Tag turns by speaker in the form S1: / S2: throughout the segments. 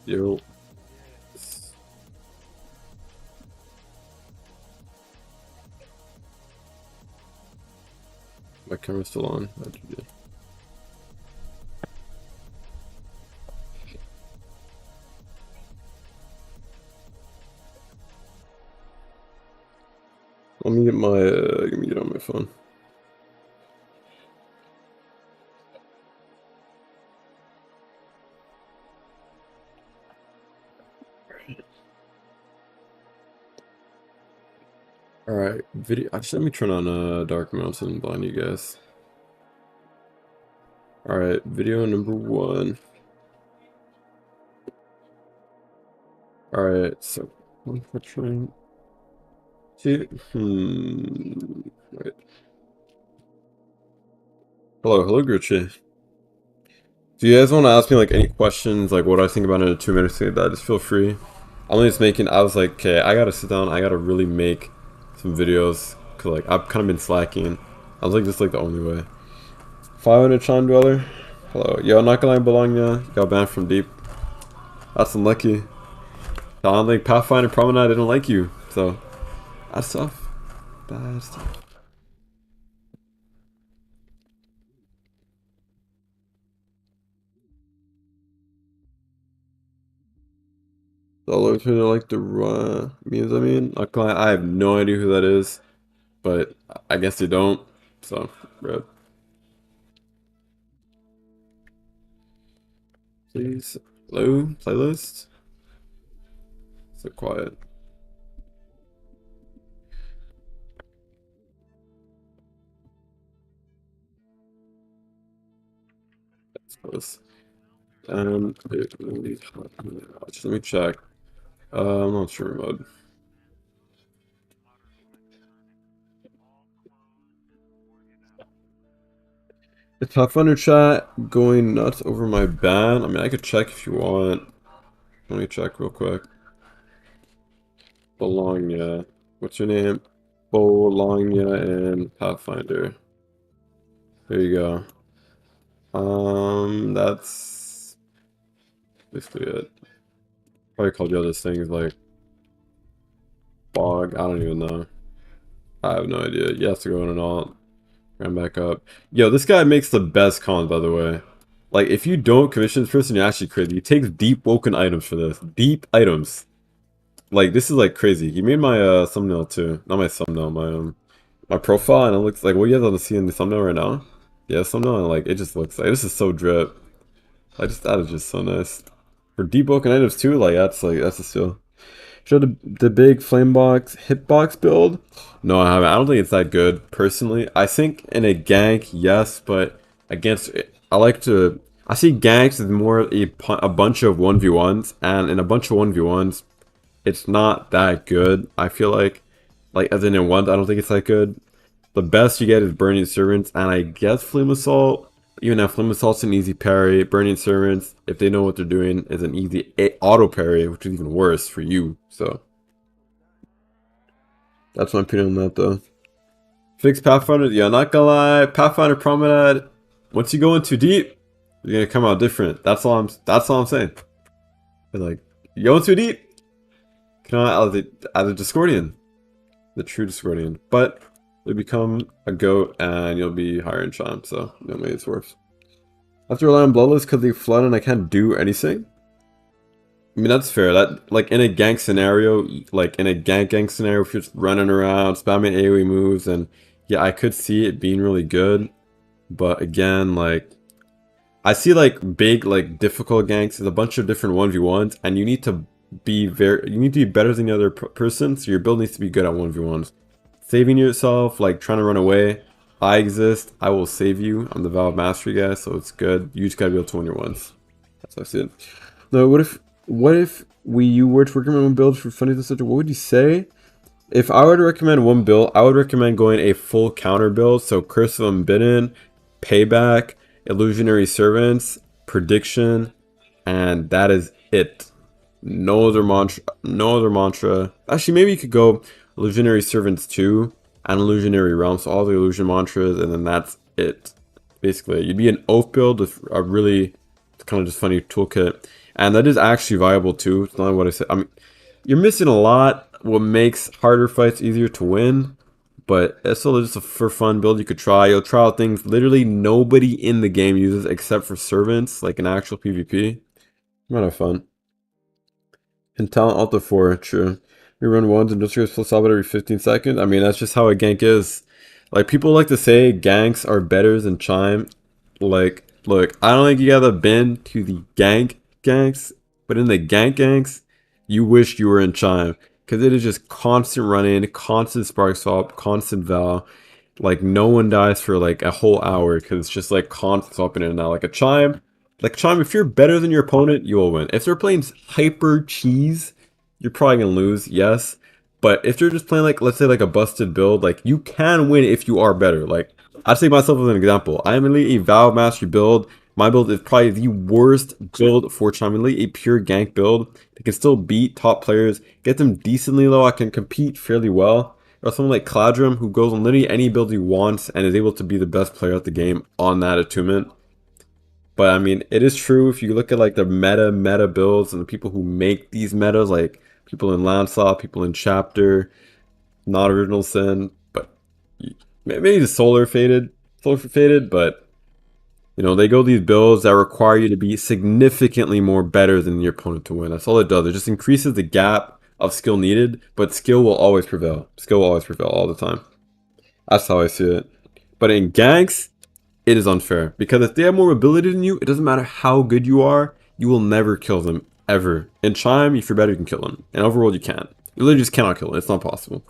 S1: Yo. My camera's still on. Let me get my let me get on my phone. Alright, video. Actually, let me turn on Dark Mountain and blind you guys. Alright, video number 1. Alright, so one for trying. See, Wait. Hello, Gucci. Do you guys want to ask me like any questions, like what I think about it in 2 minutes like that? Just feel free. I'm just making. I was like, okay, I gotta sit down. I gotta really make some videos because like I've kind of been slacking. I was like, this is like the only way. 500 Chan Dweller. Hello, yo, not gonna lie, Bologna. Got banned from Deep. That's unlucky. I don't think Pathfinder Promenade didn't like you, so that's tough. That's tough. Dollars who they like the means. I mean, not gonna lie, I have no idea who that is, but I guess they don't. So, bro. Please, hello, playlist. So quiet. That's close. Let me check. I'm not sure mode. The Pathfinder chat going nuts over my ban. I mean, I could check if you want. Let me check real quick. Bologna. What's your name? Bologna and Pathfinder. There you go. That's basically it. Probably called you other things like bog. I don't even know. I have no idea. You have to go in and all. Ram back up. Yo, this guy makes the best cons, by the way. Like, if you don't commission this person, you're actually crazy. He takes Deepwoken items for this. Deep items. Like, this is like crazy. He made my thumbnail too. Not my thumbnail, my profile, and it looks like what you guys on the see in the thumbnail right now. Yeah, thumbnail, and like it just looks like this is so drip. That is just so nice. For Deepwoken items too, that's a steal. Show the big flame box hitbox build. No, I haven't. I don't think it's that good personally. I think in a gank, yes, but against I like to. I see ganks as more a bunch of 1v1s, and in a bunch of 1v1s, it's not that good. I feel like as in one, I don't think it's that good. The best you get is Burning Servants, and I guess Flame Assault. Even if Flame Assault's an easy parry, Burning Servants, if they know what they're doing, is an easy auto parry, which is even worse for you. So that's my opinion on that, though. Fix Pathfinder, yeah, not gonna lie. Pathfinder Promenade. Once you go in too deep, you're gonna come out different. That's all I'm saying. But like, you go in too deep, come out as a Discordian, the true Discordian. But you become a goat and you'll be higher in charm, so no way it's worse. I have to rely on Bloodless because they flood and I can't do anything. I mean, that's fair. That, like, in a gank scenario, like, in a gank scenario, if you're just running around, spamming AoE moves, and yeah, I could see it being really good. But again, like, I see, like, big, like, difficult ganks. There's a bunch of different 1v1s, and you need to be better than the other person, so your build needs to be good at 1v1s. Saving yourself, like, trying to run away. I exist. I will save you. I'm the Valve Mastery guy, so it's good. You just gotta be able to win your ones. That's how I see it. No, what if you were to recommend one build for funny etc? What would you say? If I were to recommend one build, I would recommend going a full counter build. So Curse of Unbidden, Payback, Illusionary Servants, Prediction, and that is it. No other mantra. No other mantra. Actually, maybe you could go Illusionary Servants 2 and Illusionary Realms. So all the illusion mantras, and then that's it. Basically, you'd be an oath build with a really kind of just funny toolkit. And that is actually viable too. It's not what I said. I mean, you're missing a lot. What makes harder fights easier to win. But it's still just a for fun build you could try. You'll try out things literally nobody in the game uses except for servants, like an actual PvP. You might have fun. And talent Alta 4, true. We run ones and just goes full salvage every 15 seconds. I mean, that's just how a gank is. Like, people like to say ganks are better than Chime. Like, look, I don't think you gotta been to the ganks, but in the ganks, you wish you were in Chime. Because it is just constant running, constant spark swap, constant val. Like, no one dies for like a whole hour because it's just like constant swapping in and out. Like Chime, if you're better than your opponent, you will win. If they're playing hyper cheese, you're probably gonna lose, yes. But if they're just playing like, let's say like a busted build, like you can win if you are better. Like, I'd take myself as an example. I am elite a Valve Mastery build. My build is probably the worst build for Chime Elite, a pure gank build. They can still beat top players, get them decently low. I can compete fairly well. Or someone like Cladrum who goes on literally any build he wants and is able to be the best player at the game on that attunement. But I mean, it is true if you look at like the meta builds and the people who make these metas, like people in Lancelot, people in Chapter, not Original Sin, but maybe the Solar Faded, but you know, they go these builds that require you to be significantly more better than your opponent to win. That's all it does. It just increases the gap of skill needed, but skill will always prevail. Skill will always prevail all the time. That's how I see it. But in ganks, it is unfair. Because if they have more mobility than you, it doesn't matter how good you are, you will never kill them, ever. In Chime, if you're better, you can kill them. In Overworld, you can't. You literally just cannot kill them. It's not possible.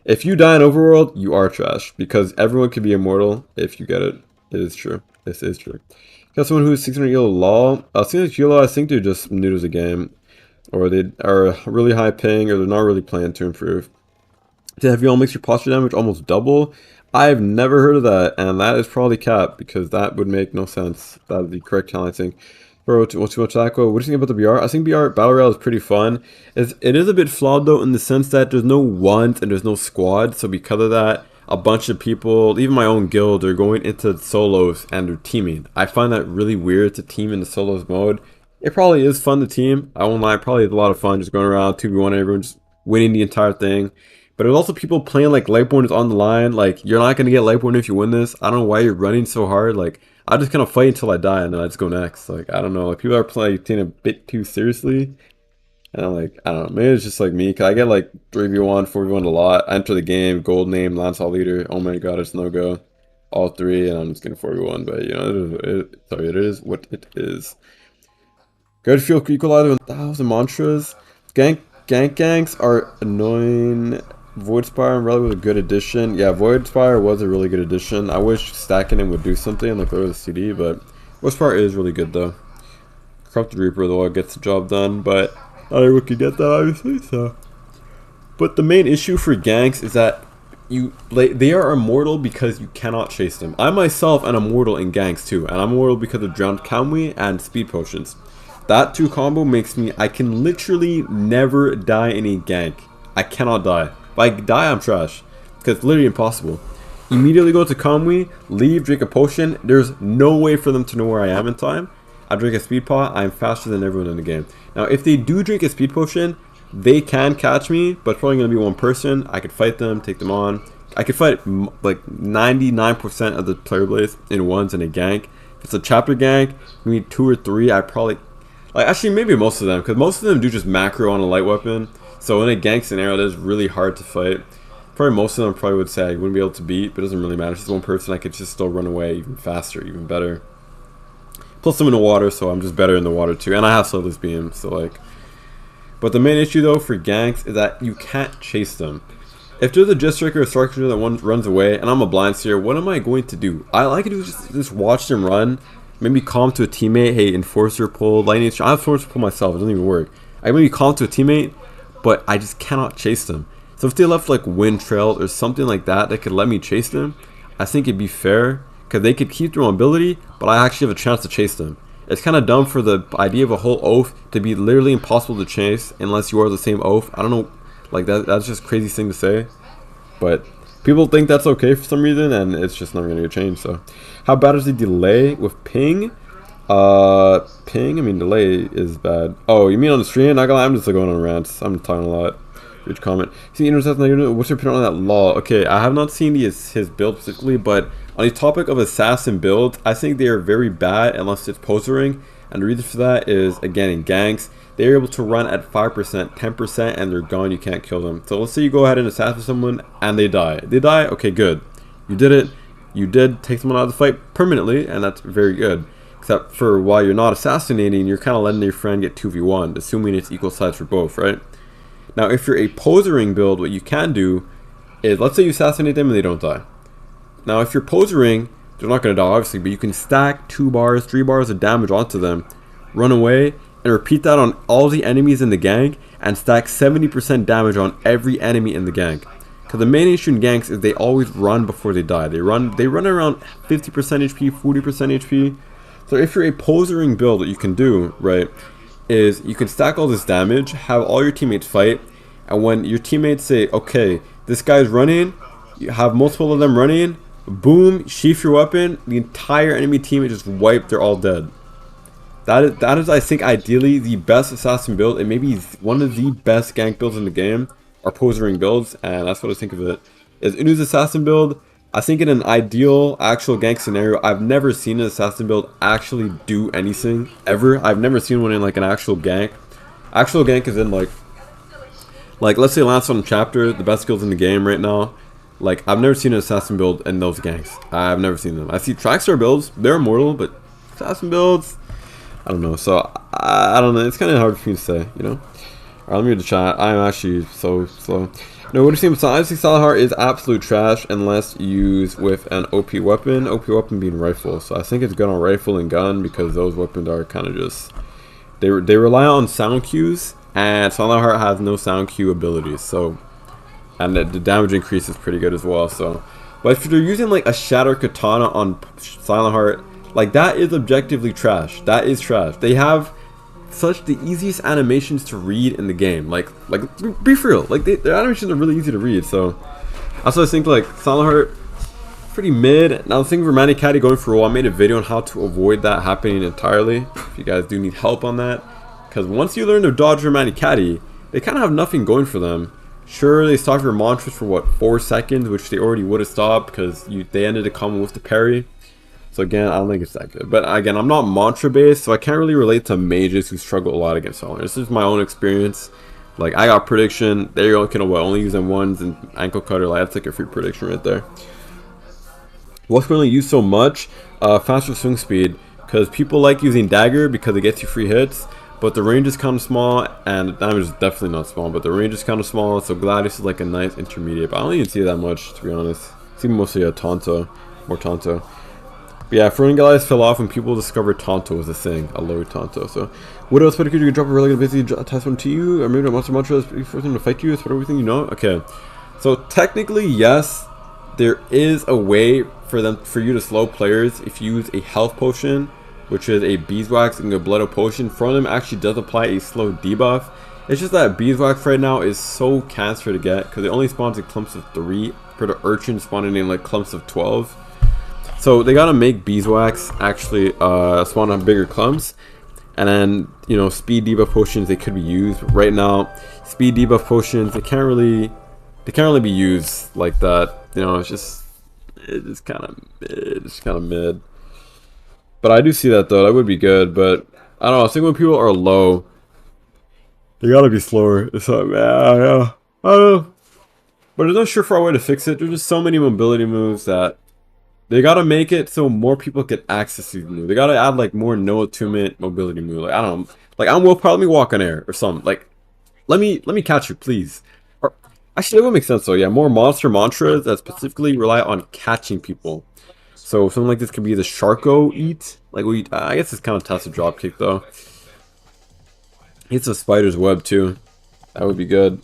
S1: If you die in Overworld, you are trash. Because everyone can be immortal if you get it. It is true. This is true. Got someone who's 600 yellow law. 600 yellow, I think they're just new to the game. Or they are really high ping, or they're not really playing to improve. To have you all makes your posture damage almost double. I've never heard of that, and that is probably cap, because that would make no sense. That would be correct talent, I think. Bro, what's too much aqua? What do you think about the BR? I think BR Battle Royale is pretty fun. It is a bit flawed though, in the sense that there's no ones and there's no squad. So because of that, a bunch of people, even my own guild, are going into solos and they're teaming. I find that really weird to team in the solos mode. It probably is fun to team. I won't lie, probably a lot of fun just going around 2v1 and everyone just winning the entire thing. But there's also people playing like Lightborn is on the line. Like, you're not going to get Lightborn if you win this. I don't know why you're running so hard. Like, I just kind of fight until I die and then I just go next. Like, I don't know. Like, people are playing a bit too seriously. And I'm like, I don't know. Maybe it's just like me. Because I get like 3v1, 4v1 a lot. I enter the game, gold name, Lancelot leader. Oh my god, it's no go. All three, and I'm just getting 4v1. But, you know, it is what it is. Good fuel equalizer 1,000 mantras. Ganks are annoying. Voidspire and Relic was a good addition. Yeah, Voidspire was a really good addition. I wish stacking him would do something like there was a CD, but Voidspire is really good though. Corrupted Reaper though gets the job done, but not everyone can get that obviously. So, but the main issue for ganks is that they are immortal because you cannot chase them. I myself am immortal in ganks too, and I'm immortal because of Drowned Kamui and Speed Potions. That two combo makes me, I can literally never die in a gank. I cannot die. If I die, I'm trash. Because it's literally impossible. Immediately go to Kamui, leave, drink a potion. There's no way for them to know where I am in time. I drink a speed pot, I'm faster than everyone in the game. Now, if they do drink a speed potion, they can catch me, but it's probably going to be one person. I could fight them, take them on. I could fight like 99% of the player base in ones in a gank. If it's a chapter gank, maybe 2 or 3, I probably... Like, actually, maybe most of them, because most of them do just macro on a light weapon. So in a gank scenario, that is really hard to fight. Probably most of them probably would say I wouldn't be able to beat, but it doesn't really matter. It's just one person, I could just still run away even faster, even better. Plus I'm in the water, so I'm just better in the water too. And I have Soulless Beam, so like... But the main issue though for ganks is that you can't chase them. If there's a Jetstriker or Starker that runs away, and I'm a Blind Seer, what am I going to do? I like to do just watch them run. Maybe calm to a teammate, hey, Enforcer pull, Lightning Strike. I have Enforcer pull myself, it doesn't even work. I maybe calm to a teammate, but I just cannot chase them. So if they left like Wind Trail or something like that that could let me chase them, I think it'd be fair, because they could keep their mobility, but I actually have a chance to chase them. It's kind of dumb for the idea of a whole oath to be literally impossible to chase unless you are the same oath. I don't know, like that's just a crazy thing to say, but people think that's okay for some reason, and it's just not going to change. So how bad is the delay with ping? Ping. I mean, delay is bad. Oh, you mean on the stream? Not gonna lie, I'm just like going on rants. I'm talking a lot. Huge comment. See, what's your opinion on that law? Okay, I have not seen his build specifically, but on the topic of assassin builds, I think they are very bad unless it's posering. And the reason for that is, again, in ganks, they're able to run at 5%, 10%, and they're gone. You can't kill them. So let's say you go ahead and assassinate someone and they die. They die. Okay, good. You did it. You did take someone out of the fight permanently, and that's very good. Except for while you're not assassinating, you're kind of letting your friend get 2v1, assuming it's equal sides for both, right? Now, if you're a posering build, what you can do is, let's say you assassinate them and they don't die. Now, if you're posering, they're not going to die, obviously, but you can stack 2 bars, 3 bars of damage onto them, run away, and repeat that on all the enemies in the gang, and stack 70% damage on every enemy in the gang. Because the main issue in ganks is they always run before they die. They run around 50% HP, 40% HP. So if you're a posering build, what you can do, right, is you can stack all this damage, have all your teammates fight, and when your teammates say, okay, this guy's running, you have multiple of them running, boom, sheath your weapon, the entire enemy team is just wiped, they're all dead. That is, I think, ideally the best assassin build, and maybe one of the best gank builds in the game, are posering builds, and that's what I think of it. Is Unu's assassin build, I think in an ideal actual gank scenario, I've never seen an assassin build actually do anything, ever. I've never seen one in like an actual gank. Actual gank is in like let's say Lancelot and Chapter, the best skills in the game right now. Like, I've never seen an assassin build in those ganks. I've never seen them. I see Trackstar builds, they're immortal, but assassin builds, I don't know. So, I don't know, it's kind of hard for me to say, you know? Alright, let me read the chat. I'm actually so slow. No, what do you think? I think Salahar is absolute trash unless used with an OP weapon. OP weapon being rifle. So I think it's good on rifle and gun because those weapons are kind of just... They rely on sound cues, and Salahar has no sound cue abilities. So... And the damage increase is pretty good as well. So, but if you're using like a Shatter Katana on Silent Heart, like that is objectively trash. That is trash. They have such the easiest animations to read in the game. Like be for real. Like their animations are really easy to read. So, also I think like Silent Heart, pretty mid. Now the thing for Manicati going for Royale, I made a video on how to avoid that happening entirely. If you guys do need help on that, because once you learn to dodge your Manicati, they kind of have nothing going for them. Sure, they stop your mantras for what, 4 seconds, which they already would have stopped because they ended the combo with the parry. So again, I don't think it's that good. But again, I'm not mantra based, so I can't really relate to mages who struggle a lot against Solar. This is my own experience. Like, I got prediction. There you go, only using ones and ankle cutter. Like, that's like a free prediction right there. What's going to use so much? Faster swing speed, because people like using dagger because it gets you free hits. But the range is kind of small, and the damage is definitely not small, but the range is kind of small, so Gladius is like a nice intermediate. But I don't even see that much, to be honest. I see mostly a Tonto, more Tonto. But yeah, Throwing Gladius fell off when people discovered Tonto was a thing, a low Tonto. So, what else? What could you drop a really good busy test one to you? Or maybe a monster mantra before them to fight you? Is what everything you know? Okay. So, technically, yes, there is a way for you to slow players if you use a health potion, which is a beeswax and a blood potion. From them actually does apply a slow debuff. It's just that beeswax right now is so cancer to get because it only spawns in clumps of 3 for the urchin spawning in like clumps of 12. So they gotta make beeswax actually spawn on bigger clumps, and then you know speed debuff potions they could be used. But right now, speed debuff potions they can't really be used like that. You know, it's kind of mid. But I do see that though, that would be good, but I don't know, I think when people are low, they gotta be slower. So, yeah, I don't know. But there's no surefire way to fix it. There's just so many mobility moves that they gotta make it so more people get access to these moves. They gotta add like more no attunement mobility move. Like, I don't know, like I will probably walk on air or something. Like, let me catch you, please. Or actually, that would make sense though. Yeah, more monster mantras that specifically rely on catching people. So something like this could be the Sharko eat. Like I guess it's kind of tough to dropkick though. It's a spider's web too. That would be good.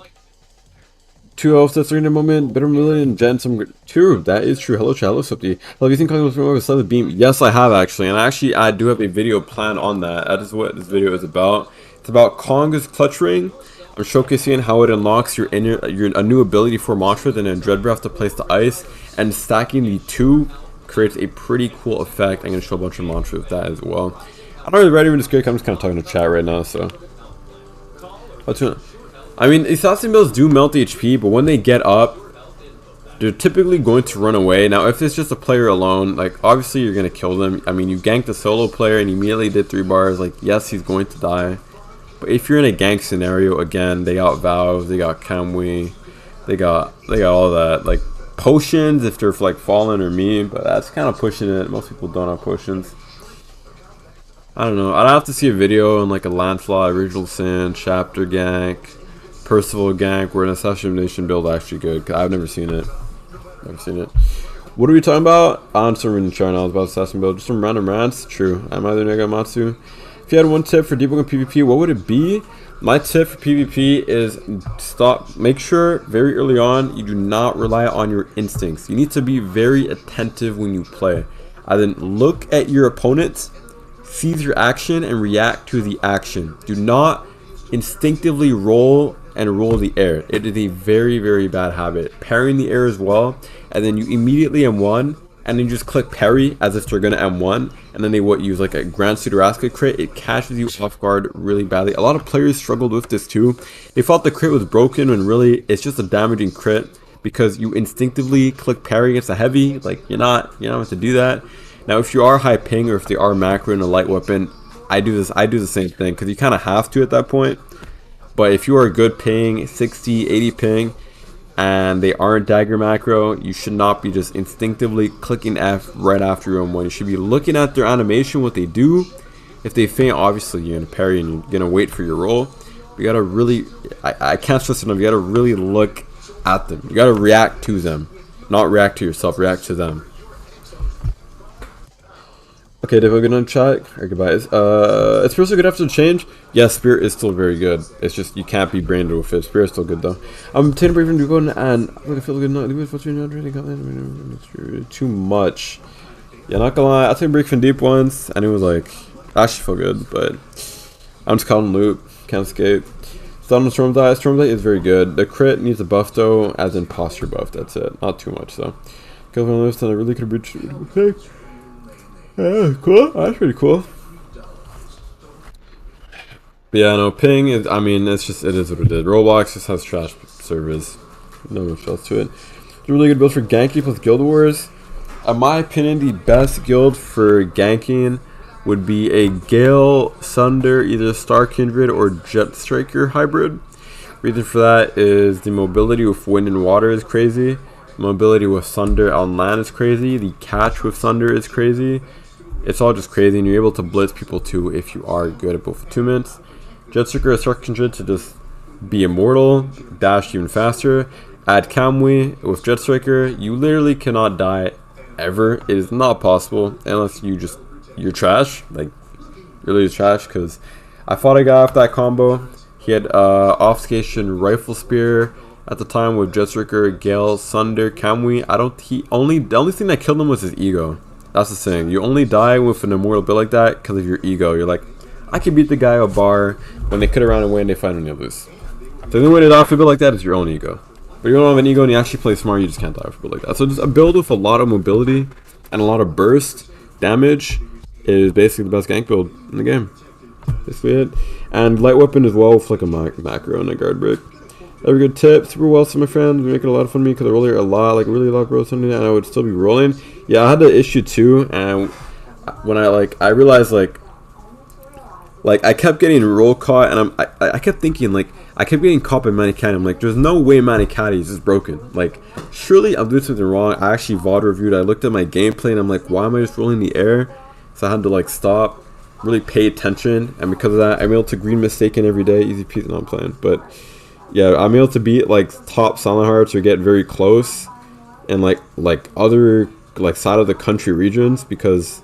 S1: 2 elves that's in a moment. Better mobility and gen some. True, that is true. Hello, chat. Hello, Subti. Hello, you think I was with Southern Beam? Yes, I have actually, and actually I do have a video planned on that. That is what this video is about. It's about Konga's clutch ring. I'm showcasing how it unlocks a new ability for mantras and then Dread Breath to place the ice, and stacking the 2 creates a pretty cool effect. I'm going to show a bunch of mantras with that as well. I'm not really ready for this Great. I'm just kind of talking to chat right now, so. I mean, assassin builds do melt HP, but when they get up, they're typically going to run away. Now, if it's just a player alone, like, obviously you're going to kill them. I mean, you ganked a solo player and he immediately did 3 bars. Like, yes, he's going to die. But if you're in a gank scenario, again, they got Valve, they got Kamui, they got all that. Like, potions if they're, like, Fallen or me, but that's kind of pushing it. Most people don't have potions. I don't know. I'd have to see a video on, like, a Lancelot, Original Sin, Chapter gank, Percival gank, where an assassination build actually good. Cause I've never seen it. What are we talking about? I'm still reading China. I was about assassin build. Just some random rants. True. I'm either Nagamatsu. If you had one tip for Deepwoken PvP, what would it be? My tip for PvP is make sure very early on you do not rely on your instincts. You need to be very attentive when you play. I then look at your opponents, seize your action, and react to the action. Do not instinctively roll the air. It is a very, very bad habit. Parrying the air as well, and then you immediately M1, and then you just click parry as if they're gonna M1, and then they use like a Grand Sudaraska crit. It catches you off guard really badly. A lot of players struggled with this too. They thought the crit was broken when really it's just a damaging crit because you instinctively click parry against a heavy. Like you're not meant to do that. Now if you are high ping or if they are macro in a light weapon, I do the same thing because you kind of have to at that point. But if you are a good ping, 60, 80 ping, and they aren't dagger macro, you should not be just instinctively clicking F right after your M1. You should be looking at their animation, what they do. If they faint, obviously you're going to parry and you're going to wait for your roll. But you got to really, I can't stress enough, you got to really look at them. You got to react to them. Not react to yourself, react to them. Okay, Dave, good on chat. Alright, goodbye. Is Spirit good after the change? Yes, Spirit is still very good. It's just you can't be branded with it. Spirit's still good though. I'm taking a break from Deepwoken and I feel good. Too much. Yeah, not gonna lie. I took a break from Deep once and it was like actually feel good, but I'm just caught in loop. Can't escape. Stun on Storm Die. Storm Die is very good. The crit needs a buff though, as in posture buff. That's it. Not too much though. Kill from list and I really could reach. Okay. Yeah, cool. That's pretty cool. But yeah, no, ping is, I mean, it is what it is. Roblox just has trash service. No much else to it. It's a really good build for Ganking plus Guild Wars. In my opinion, the best guild for ganking would be a Gale, Sunder, either Star Kindred or Jet Striker hybrid. Reason for that is the mobility with wind and water is crazy. Mobility with Sunder on land is crazy. The catch with Sunder is crazy. It's all just crazy, and you're able to blitz people too if you are good at both attunements. Jetseeker is Star Kindred to just be immortal, dash even faster. Add Kamui with Jetstriker, you literally cannot die ever. It is not possible unless you're trash, like really trash. Because I fought a guy off that combo. He had off-station rifle spear at the time with Jetstriker, Gale, Sunder, Kamui. The only thing that killed him was his ego. That's the thing. You only die with an immortal build like that because of your ego. You're like, I can beat the guy at bar when they cut around and win, they finally lose. So the only way to die with a build like that is your own ego. But you don't have an ego and you actually play smart, you just can't die with a build like that. So just a build with a lot of mobility and a lot of burst damage is basically the best gank build in the game. Basically it. And light weapon as well with like a macro and a guard break. Every good tip. Super well, so my friends. You're making a lot of fun of me because I roll here a lot, like really a lot of something, and I would still be rolling. Yeah, I had the issue too, and when I realized like I kept getting roll caught, and I kept thinking I kept getting caught by Manikati. I'm like, there's no way Manikati is just broken. Like, surely I'm doing something wrong. I actually VOD reviewed. I looked at my gameplay, and I'm like, why am I just rolling the air? So I had to like stop, really pay attention, and because of that, I'm able to green mistaken every day. Easy peasy, not playing, but. Yeah, I'm able to beat like top Silent Hearts or get very close in like other side of the country regions because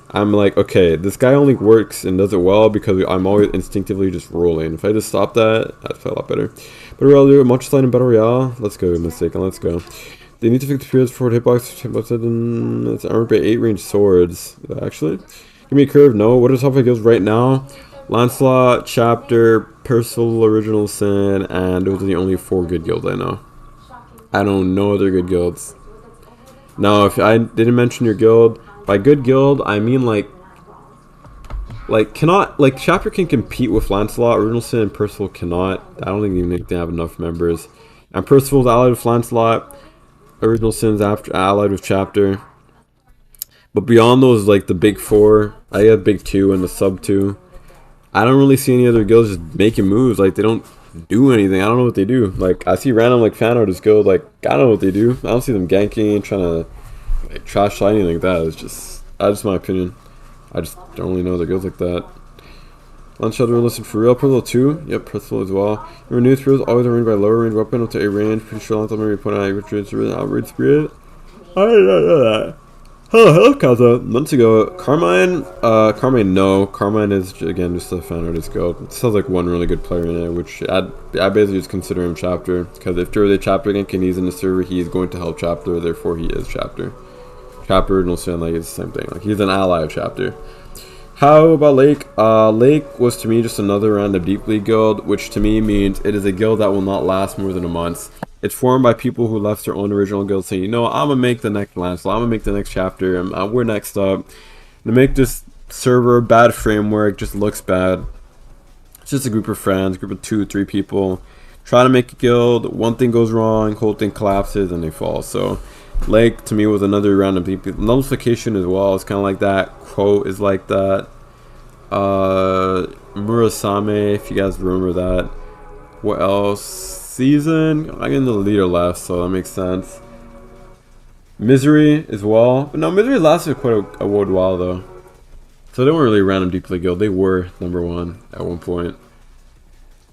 S1: I'm like, okay, this guy only works and does it well because I'm always instinctively just rolling. If I just stop that, I'd play a lot better. But Royale, do much slide in Battle Royale. Let's go, mistaken. Let's go. They need to fix the periods for hitbox. Then it's armored by 8 range swords. Actually, give me a curve. No. What are top 5 guilds right now? Lancelot, Chapter, Percival, Original Sin, and those are the only 4 good guilds I know. I don't know other good guilds. Now, if I didn't mention your guild, by good guild, I mean like Like, cannot, like, Chapter can compete with Lancelot. Original Sin and Percival cannot. I don't think even they have enough members. And Percival's allied with Lancelot. Original Sin's after allied with Chapter. But beyond those, like, the big four, I have big two and the sub two. I don't really see any other guilds just making moves. Like, they don't do anything. I don't know what they do. Like, I see random, like, fan artists guild. Like, I don't know what they do. I don't see them ganking, trying to, like, trash anything like that. It's just, that's just my opinion. I just don't really know other guilds like that. Lancelot listed for real. Percival 2. Yep, Percival as well. Remember, new throws always arranged by lower range weapon up to A range. Pretty sure Lancelot maybe point out outrage spirit. I didn't know that. Hello, Kaza. Months ago, Carmine, no. Carmine is, again, just a fan artist guild. It sounds like one really good player in it, which I basically just consider him Chapter. Because if there was a Chapter gank and he's in the server, he's going to help Chapter, therefore he is Chapter. Chapter, Original Sin, like, it's the same thing. Like, he's an ally of Chapter. How about Lake? Lake was to me just another random Deep League guild, which to me means it is a guild that will not last more than a month. It's formed by people who left their own original guild saying, you know, I'm going to make the next Lancelot, I'm going to make the next Chapter, and we're next up. To make this server bad framework, just looks bad. It's just a group of friends, group of 2-3 people, try to make a guild, one thing goes wrong, whole thing collapses, and they fall. So, Lake, to me, was another random people. Nullification as well, it's kind of like that. Quote is like that. Murasame, if you guys remember that. What else? Season, I'm getting the leader left, so that makes sense. Misery as well, but no, Misery lasted quite a good while though, so they weren't really a random Deep League guild. They were number one at one point.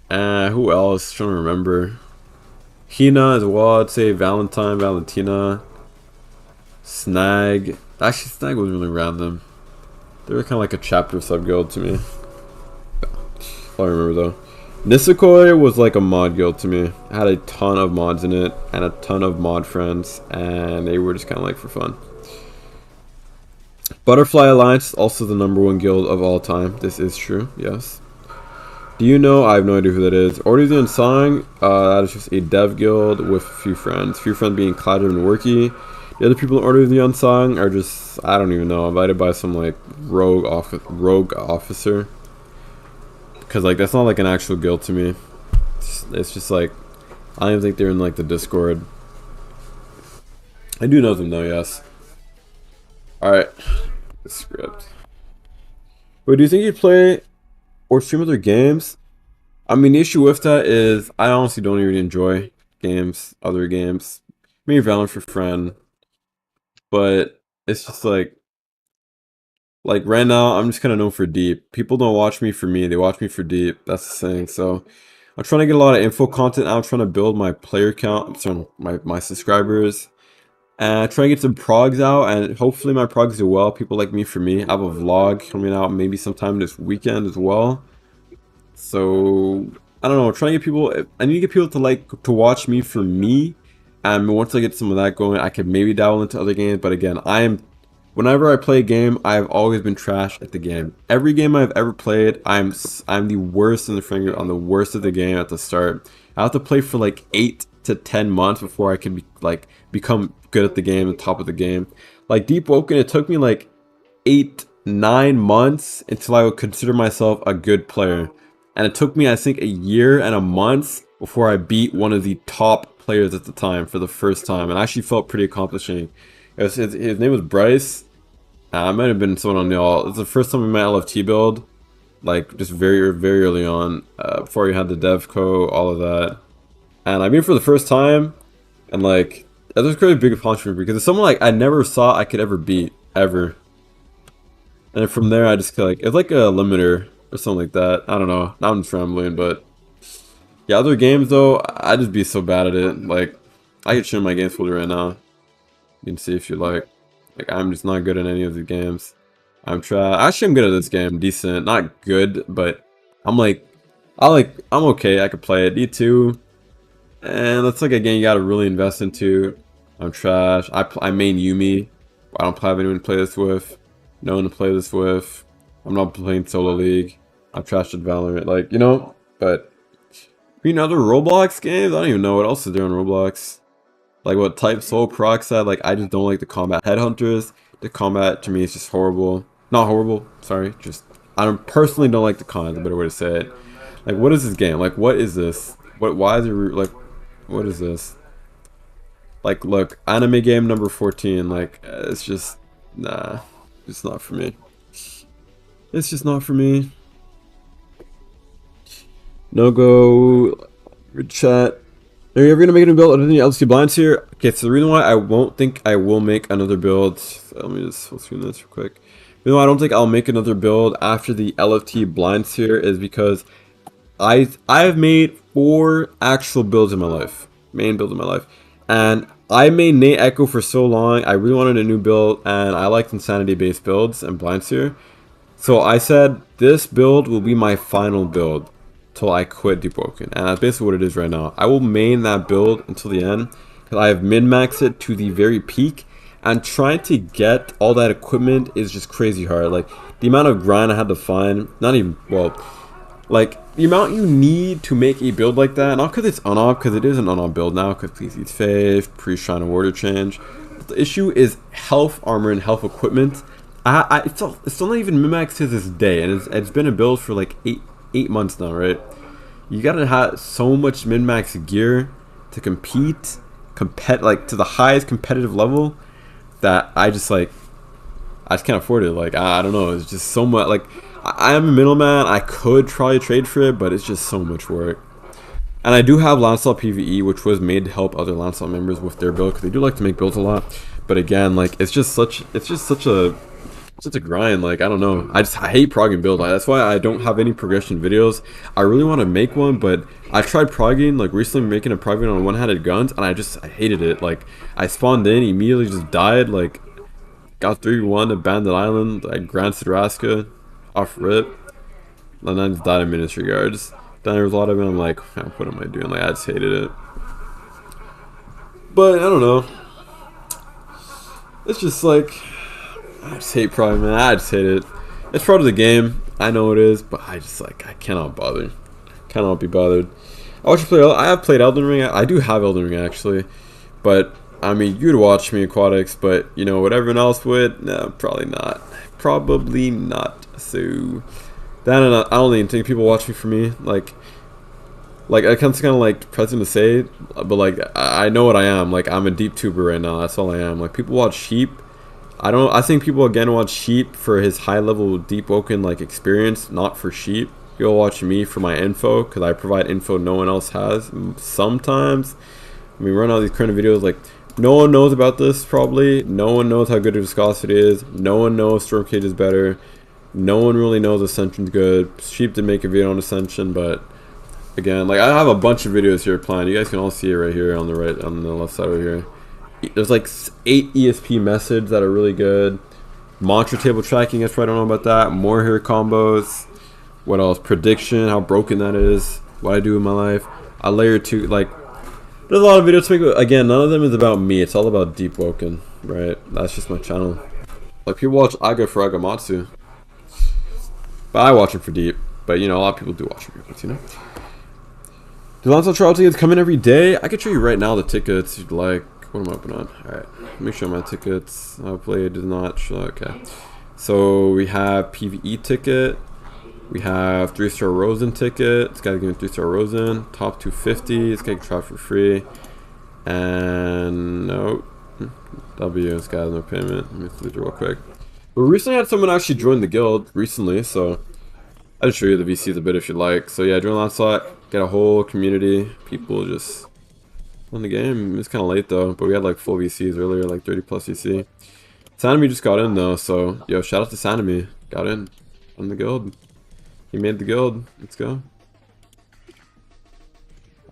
S1: Who else? I'm trying to remember. Hina as well. I'd say Valentine, Valentina, Snag. Actually, Snag was really random. They were kind of like a Chapter sub guild to me. I remember though. Nisekoi was like a mod guild to me. It had a ton of mods in it and a ton of mod friends, and they were just kind of like for fun. Butterfly Alliance is also the #1 guild of all time. This is true, yes. Do you know? I have no idea who that is. Order and Song, that is just a dev guild with a few friends. A few friends being Clouder and Worky. The other people in Order of the Unsung are just, I don't even know, invited by some like rogue officer. Because like that's not like an actual guild to me. It's just like, I don't even think they're in like the Discord. I do know them though, yes. Alright, the script. Wait, do you think you play or stream other games? I mean, the issue with that is I honestly don't even enjoy games, other games. Maybe Valorant for friend. But it's just like right now I'm just kind of known for deep. People don't watch me for me, they watch me for deep. That's the thing. So I'm trying to get a lot of info content. I'm trying to build my player count, sorry, my subscribers. And trying to get some progs out, and hopefully my progs do well. People like me for me. I have a vlog coming out maybe sometime this weekend as well. So I don't know, trying to get people, I need to get people to watch me for me. And once I get some of that going, I could maybe dabble into other games. But again, whenever I play a game, I've always been trash at the game. Every game I've ever played, I'm the worst in the finger, on the worst of the game at the start. I have to play for like 8 to 10 months before I can become good at the game, the top of the game. Like Deepwoken, it took me like 8-9 months until I would consider myself a good player. And it took me, I think, a year and a month before I beat one of the top players at the time for the first time. And I actually felt pretty accomplishing. His name was Bryce. I might have been someone on y'all. It's the first time we met LFT build. Like, just very, very early on. Before you had the Devco, all of that. And I mean, for the first time, and like, that was quite a big accomplishment because it's someone like I never thought I could ever beat, ever. And from there, I just like, it's like a limiter or something like that. I don't know. Now I'm just rambling, but yeah, other games though, I just be so bad at it. Like, I could show my games folder right now. You can see if you like. Like, I'm just not good at any of the games. I'm actually, I'm good at this game, decent, not good, but I'm okay. I could play it. D2. And that's like a game you gotta really invest into. I'm trash. I main Yumi. I don't have anyone to play this with. No one to play this with. I'm not playing solo league. I'm trash at Valorant. Like, you know, but other Roblox games? I don't even know what else is there on Roblox. Like what Type Soul Peroxide, like I just don't like the combat. Headhunters, the combat to me is just horrible. Not horrible, sorry, just I don't personally don't like the con. Is a better way to say it. Like, what is this game? Like, what is this? What? Why is it like? What is this? Like, look, anime game number 14. Like, it's just nah. It's not for me. It's just not for me. No go. Chat. Are you ever gonna make a new build other than the LC blinds here? Okay, so the reason why I won't think I will make another build. So let me just full screen this real quick. The reason why I don't think I'll make another build after the LFT blinds here is because I've made 4 actual builds in my life, main builds in my life, and I made Nate Echo for so long. I really wanted a new build, and I liked insanity based builds and blinds here. So I said this build will be my final build till I quit Deepwoken, and that's basically what it is right now. I will main that build until the end because I have min-maxed it to the very peak, and trying to get all that equipment is just crazy hard. Like the amount of grind I had to find, not even, well, like the amount you need to make a build like that, not because it's unop, because it is an unop build now, because please eat faith, pre-shrine of warrior change. But the issue is health armor and health equipment. It's still not even min-maxed to this day, and it's been a build for like 8 months now, right? You gotta have so much min-max gear to compete like to the highest competitive level that I just can't afford it. Like I don't know, it's just so much. Like I am a middleman. I could try to trade for it, but it's just so much work. And I do have Lancelot PvE, which was made to help other Lancelot members with their build, because they do like to make builds a lot. But again, like it's just such a grind. Like I don't know, I hate progging build. That's why I don't have any progression videos. I really want to make one, but I tried progging like recently, making a prog video on one-handed guns, and I hated it. Like I spawned in, immediately just died. Like got 3-1 abandoned island, like Grand Sidraska off rip, and then just died in ministry guards. Then there was a lot of it. I'm like, what am I doing? Like I just hated it. But I don't know. It's just like, I just hate Prime, man. I just hate it. It's part of the game. I know it is, but I just like, I cannot bother. Cannot be bothered. I watch you play. I have played Elden Ring. I do have Elden Ring actually, but I mean, you'd watch me Aquatics, but you know what everyone else would? No, probably not. Probably not. So that I don't even think people watch me for me. Like I kind of like depressing to say, but like I know what I am. Like I'm a deep tuber right now. That's all I am. Like people watch Sheep. I think people again watch Sheep for his high level Deepwoken like experience, not for Sheep. You'll watch me for my info, because I provide info no one else has. Sometimes we run out these current videos, like no one knows about this probably. No one knows how good a viscosity is. No one knows Storm Cage is better. No one really knows Ascension's good. Sheep did make a video on Ascension, but again, like I have a bunch of videos here planned. You guys can all see it right here on the right, on the left side over here. There's like 8 ESP methods that are really good. Mantra table tracking, that's right, I don't know about that. More hair combos. What else? Prediction, how broken that is. What I do in my life. I layer 2, like, there's a lot of videos to make. Again, none of them is about me. It's all about Deepwoken, right? That's just my channel. Like, people watch Aga for Agamatsu. But I watch him for Deep. But, you know, a lot of people do watch him for Deep, you know? Do Lancelot trial tickets come in every day? I could show you right now the tickets if you'd like. What am I open on? Alright, let me show my tickets. I played, did not show. Okay. So we have PvE ticket. We have 3-star Rosen ticket. This guy's giving 3-star Rosen. Top 250. This guy can try for free. And no. W. This guy has no payment. Let me delete it real quick. We recently had someone actually join the guild recently, so I'll show you the VCs a bit if you like. So yeah, join Lancelot. Get a whole community. People just on the game. It's kind of late though, but we had like full VCs earlier, like 30 plus VC. Sanami just got in though, so yo, shout out to Sanami. Got in on the guild. He made the guild. Let's go.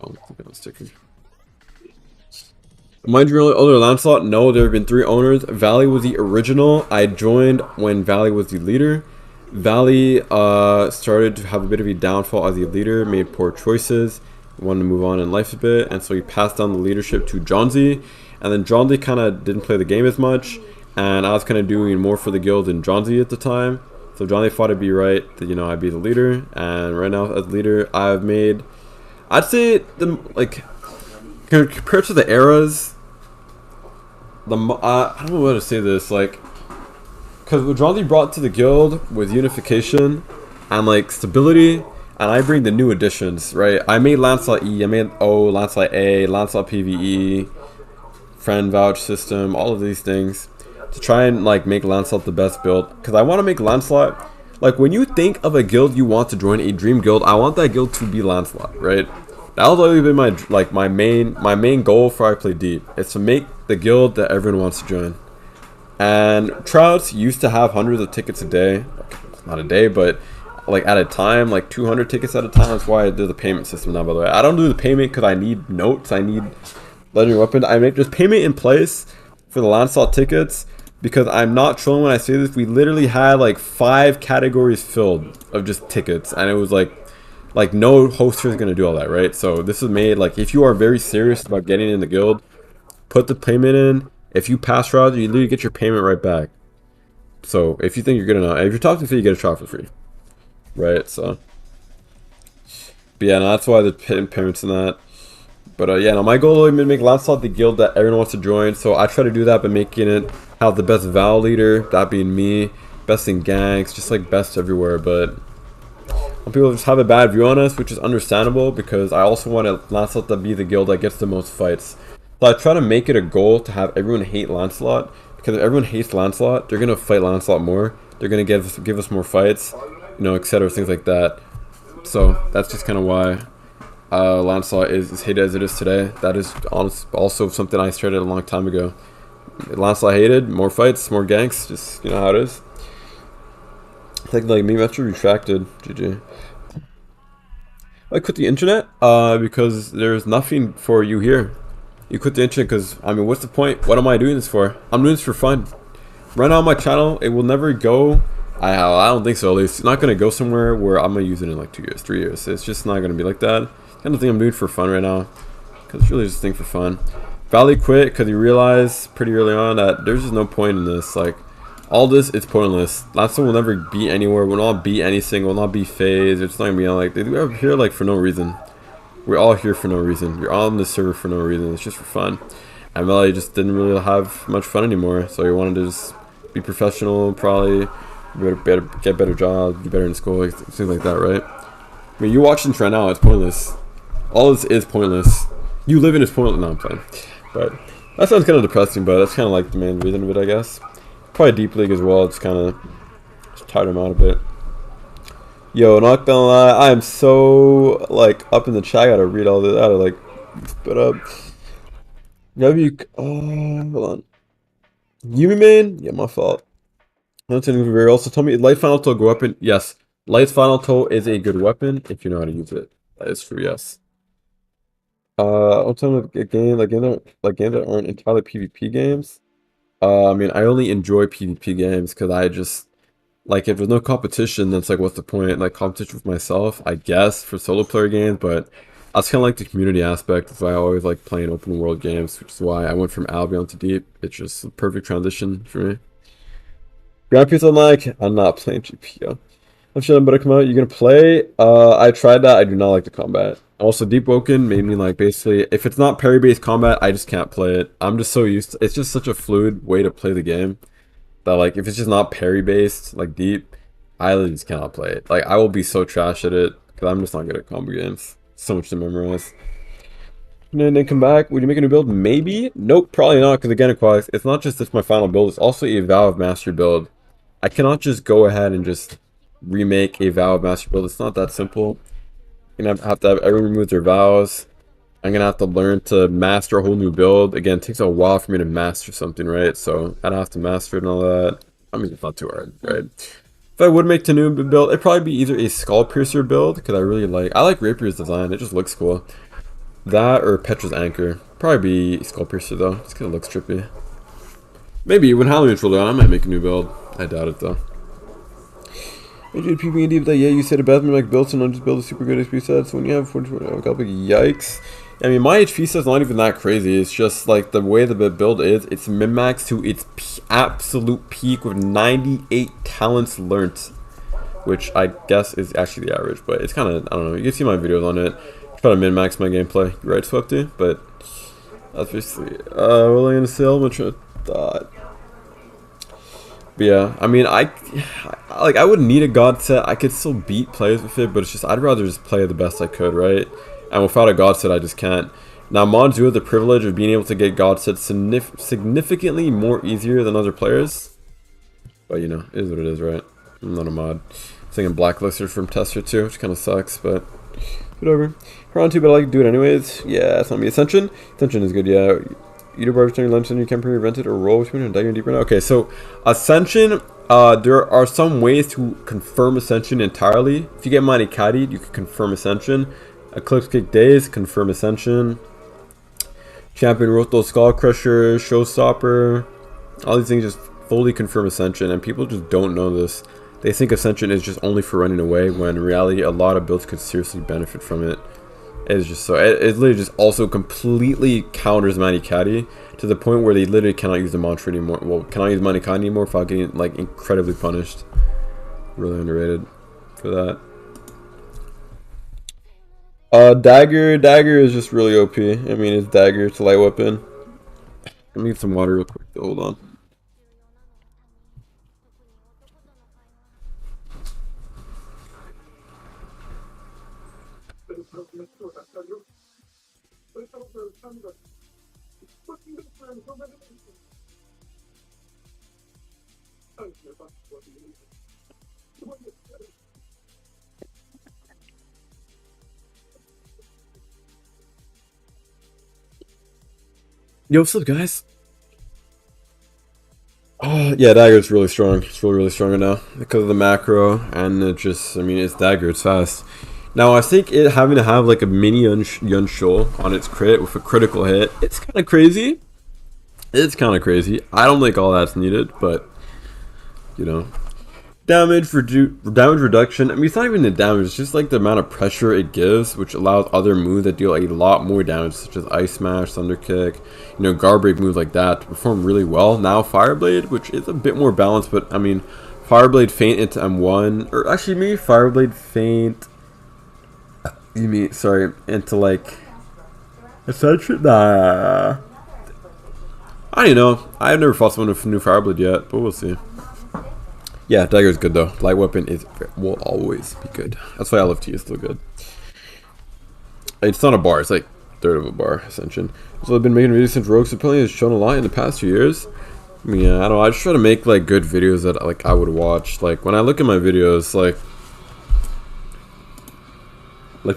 S1: Oh, I was sticking. Mind you, older Lancelot? No, there have been 3 owners. Valley was the original. I joined when Valley was the leader. Valley started to have a bit of a downfall as a leader, made poor choices, wanted to move on in life a bit, and so he passed down the leadership to Johnsy. And then Johnsy kind of didn't play the game as much, and I was kind of doing more for the guild than Johnsy at the time. So Johnsy thought it'd be right that, you know, I'd be the leader, and right now as leader, I've made, I'd say, like, compared to the eras, I don't know how to say this, like, Because what John Lee brought to the guild was unification and like stability, and I bring the new additions, right? I made Lancelot E, I made O, Lancelot A, Lancelot PvE, friend vouch system, all of these things to try and like make Lancelot the best build. Because I want to make Lancelot, like when you think of a guild you want to join, a dream guild, I want that guild to be Lancelot, right? That was always been my main goal before I play Deep, is to make the guild that everyone wants to join. And Trouts used to have hundreds of tickets a day, not a day, but like at a time, like 200 tickets at a time. That's why I do the payment system now, by the way. I don't do the payment because I need notes, I need legendary weapon. I make just payment in place for the Lancelot tickets because I'm not trolling when I say this. We literally had like 5 categories filled of just tickets, and it was like no hoster is gonna do all that, right? So this is made like if you are very serious about getting in the guild, put the payment in. If you pass route, you literally get your payment right back. So if you think you're good enough, if you're top 50, you get a shot for free, right? So, but yeah, no, that's why the payments and that. But yeah, no, my goal is to make Lancelot the guild that everyone wants to join. So I try to do that by making it have the best Val leader, that being me, best in ganks, just like best everywhere. But some people just have a bad view on us, which is understandable because I also want Lancelot to be the guild that gets the most fights. So I try to make it a goal to have everyone hate Lancelot, because if everyone hates Lancelot, they're gonna fight Lancelot more. They're gonna give us more fights, you know, etc. Things like that. So that's just kind of why Lancelot is hated as it is today. That is also something I started a long time ago. Lancelot hated, more fights, more ganks. Just, you know how it is. I think like me metro retracted. GG. I quit the internet because there's nothing for you here. You quit the internet because, I mean, what's the point? What am I doing this for? I'm doing this for fun. Right now on my channel, it will never go. I don't think so, at least. It's not going to go somewhere where I'm going to use it in like 2 years, 3 years. It's just not going to be like that. I don't think I'm doing it for fun right now, because it's really just a thing for fun. Valley quit because he realized pretty early on that there's just no point in this. Like, all this is pointless. Lancelot will never beat anywhere, will not beat anything, will not be phased. It's not going to be on, like, we're here like for no reason. We're all here for no reason. You're on the server for no reason. It's just for fun. And Melly just didn't really have much fun anymore, so he wanted to just be professional, probably get better jobs, do better in school, like, things like that, right? I mean, you watching this right now, it's pointless. All this is pointless. You live in is pointless. No, I'm playing. But that sounds kind of depressing, but that's kind of like the main reason of it, I guess. Probably Deep League as well. It's kind of just tired him out a bit. Yo, not gonna lie, I am so like up in the chat. I gotta read all this. I gotta like spit up. Hold on. Yumi main? Yeah, my fault. That's very also told me light final toe good weapon. Yes, light final toe is a good weapon if you know how to use it. That is true. Yes. I'm telling you, games that aren't entirely PvP games. I mean, I only enjoy PvP games because I just like, if there's no competition, then it's like, what's the point? Like, competition with myself, I guess, for solo player games, but that's kind of like the community aspect. That's why I always like playing open world games, which is why I went from Albion to Deep. It's just a perfect transition for me. Grand Prix unlike, I'm not playing GP. I'm sure I'm better come out. You're gonna play? I tried that. I do not like the combat. Also, Deepwoken made me like, basically, if it's not parry-based combat, I just can't play it. I'm just so used to it's just such a fluid way to play the game that, like, if it's just not parry-based, like Deep, I literally just cannot play it. Like, I will be so trash at it because I'm just not good at combo games. So much to memorize. And then come back. Would you make a new build? Maybe. Nope, probably not. Because again, it's not just this my final build. It's also a Vow of Master build. I cannot just go ahead and just remake a Vow of Master build. It's not that simple. You're gonna have to have everyone remove their vows. I'm gonna have to learn to master a whole new build. Again, it takes a while for me to master something, right? So I'd have to master it and all that. I mean, it's not too hard, right? If I would make the new build, it'd probably be either a Skull Piercer build, because I like Rapier's design. It just looks cool. That or Petra's Anchor. Probably be Skull Piercer though, just because it looks trippy. Maybe when Halloween's rolled out, I might make a new build. I doubt it though. People deep that, yeah, you said a bathroom like built, and just build a super good HP set. So when you have 44, yikes. I mean, my HP set's not even that crazy. It's just like the way the build is. It's min-max to its absolute peak with 98 talents learnt, which I guess is actually the average. But it's kind of, I don't know. You can see my videos on it. Try to min-max my gameplay. You're right, Swifty. But that's basically. What am I gonna say? I'm gonna try to thought. But yeah, I mean, I wouldn't need a god set. I could still beat players with it, but it's just I'd rather just play the best I could, right? And without a god set, I just can't. Now, mods do have the privilege of being able to get god sets significantly more easier than other players. But you know, it is what it is, right? I'm not a mod. I'm thinking blacklisted from tester too, which kind of sucks, but whatever. Round 2, but I like to do it anyways. Yeah, it's not me. Ascension? Ascension is good, yeah. Eat a barbecue lunch and you can prevent it or roll between and dagger deeper now. Okay, so Ascension, there are some ways to confirm Ascension entirely. If you get Mighty Caddied, you can confirm Ascension. Eclipse Kick Days, confirm Ascension. Champion Roto Skull Crusher, Showstopper. All these things just fully confirm Ascension, and people just don't know this. They think Ascension is just only for running away, when in reality, a lot of builds could seriously benefit from it. It's just so it literally just also completely counters Mighty Caddy to the point where they literally cannot use the mantra anymore. Well, cannot use Mighty Caddy anymore without getting like incredibly punished. Really underrated for that. Dagger is just really OP. I mean, it's dagger, it's a light weapon. Let me get some water real quick. Hold on. Yo, what's up, guys? Oh, yeah, dagger's really strong. It's really strong right now because of the macro, and it just, I mean, it's dagger, it's fast. Now, I think it having to have like a mini Yun Shoal on its crit with a critical hit, it's kind of crazy. It's kind of crazy. I don't think all that's needed, but you know, damage reduction. I mean, it's not even the damage; it's just like the amount of pressure it gives, which allows other moves that deal a lot more damage, such as Ice Smash, Thunder Kick, you know, Guard Break moves like that to perform really well. Now, Fireblade, which is a bit more balanced, but I mean, Fireblade Feint into M1, or actually maybe Fireblade Feint. You mean sorry into like Ascension? Nah. I don't know. I've never fought someone with new Fireblade yet, but we'll see. Yeah, dagger's good though. Light weapon will always be good. That's why LFT is still good. It's not a bar. It's like third of a bar. Ascension. So I've been making videos since Rogue apparently has shown a lot in the past few years. I mean, yeah, I don't know. I just try to make like good videos that like I would watch. Like when I look at my videos, like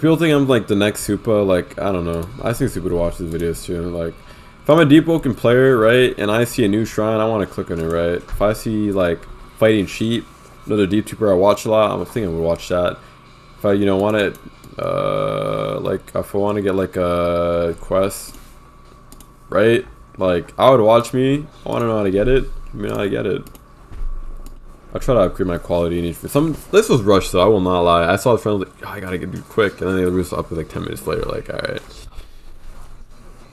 S1: people think I'm like the next Supa. Like I don't know. I think Supa would watch these videos too. Like. If I'm a Deepwoken player, right, and I see a new shrine, I want to click on it, right? If I see, like, Fighting Sheep, another Deep Tuber I watch a lot, I'm thinking I would watch that. If I, you know, want to, like, if I want to get, like, a quest, right? Like, I would watch me. I want to know how to get it. I mean, how to get it. I'll try to upgrade my quality in each. This was rushed, though, I will not lie. I saw the friend, like, oh, I gotta get it quick, and then they was up with, like, 10 minutes later, like, alright.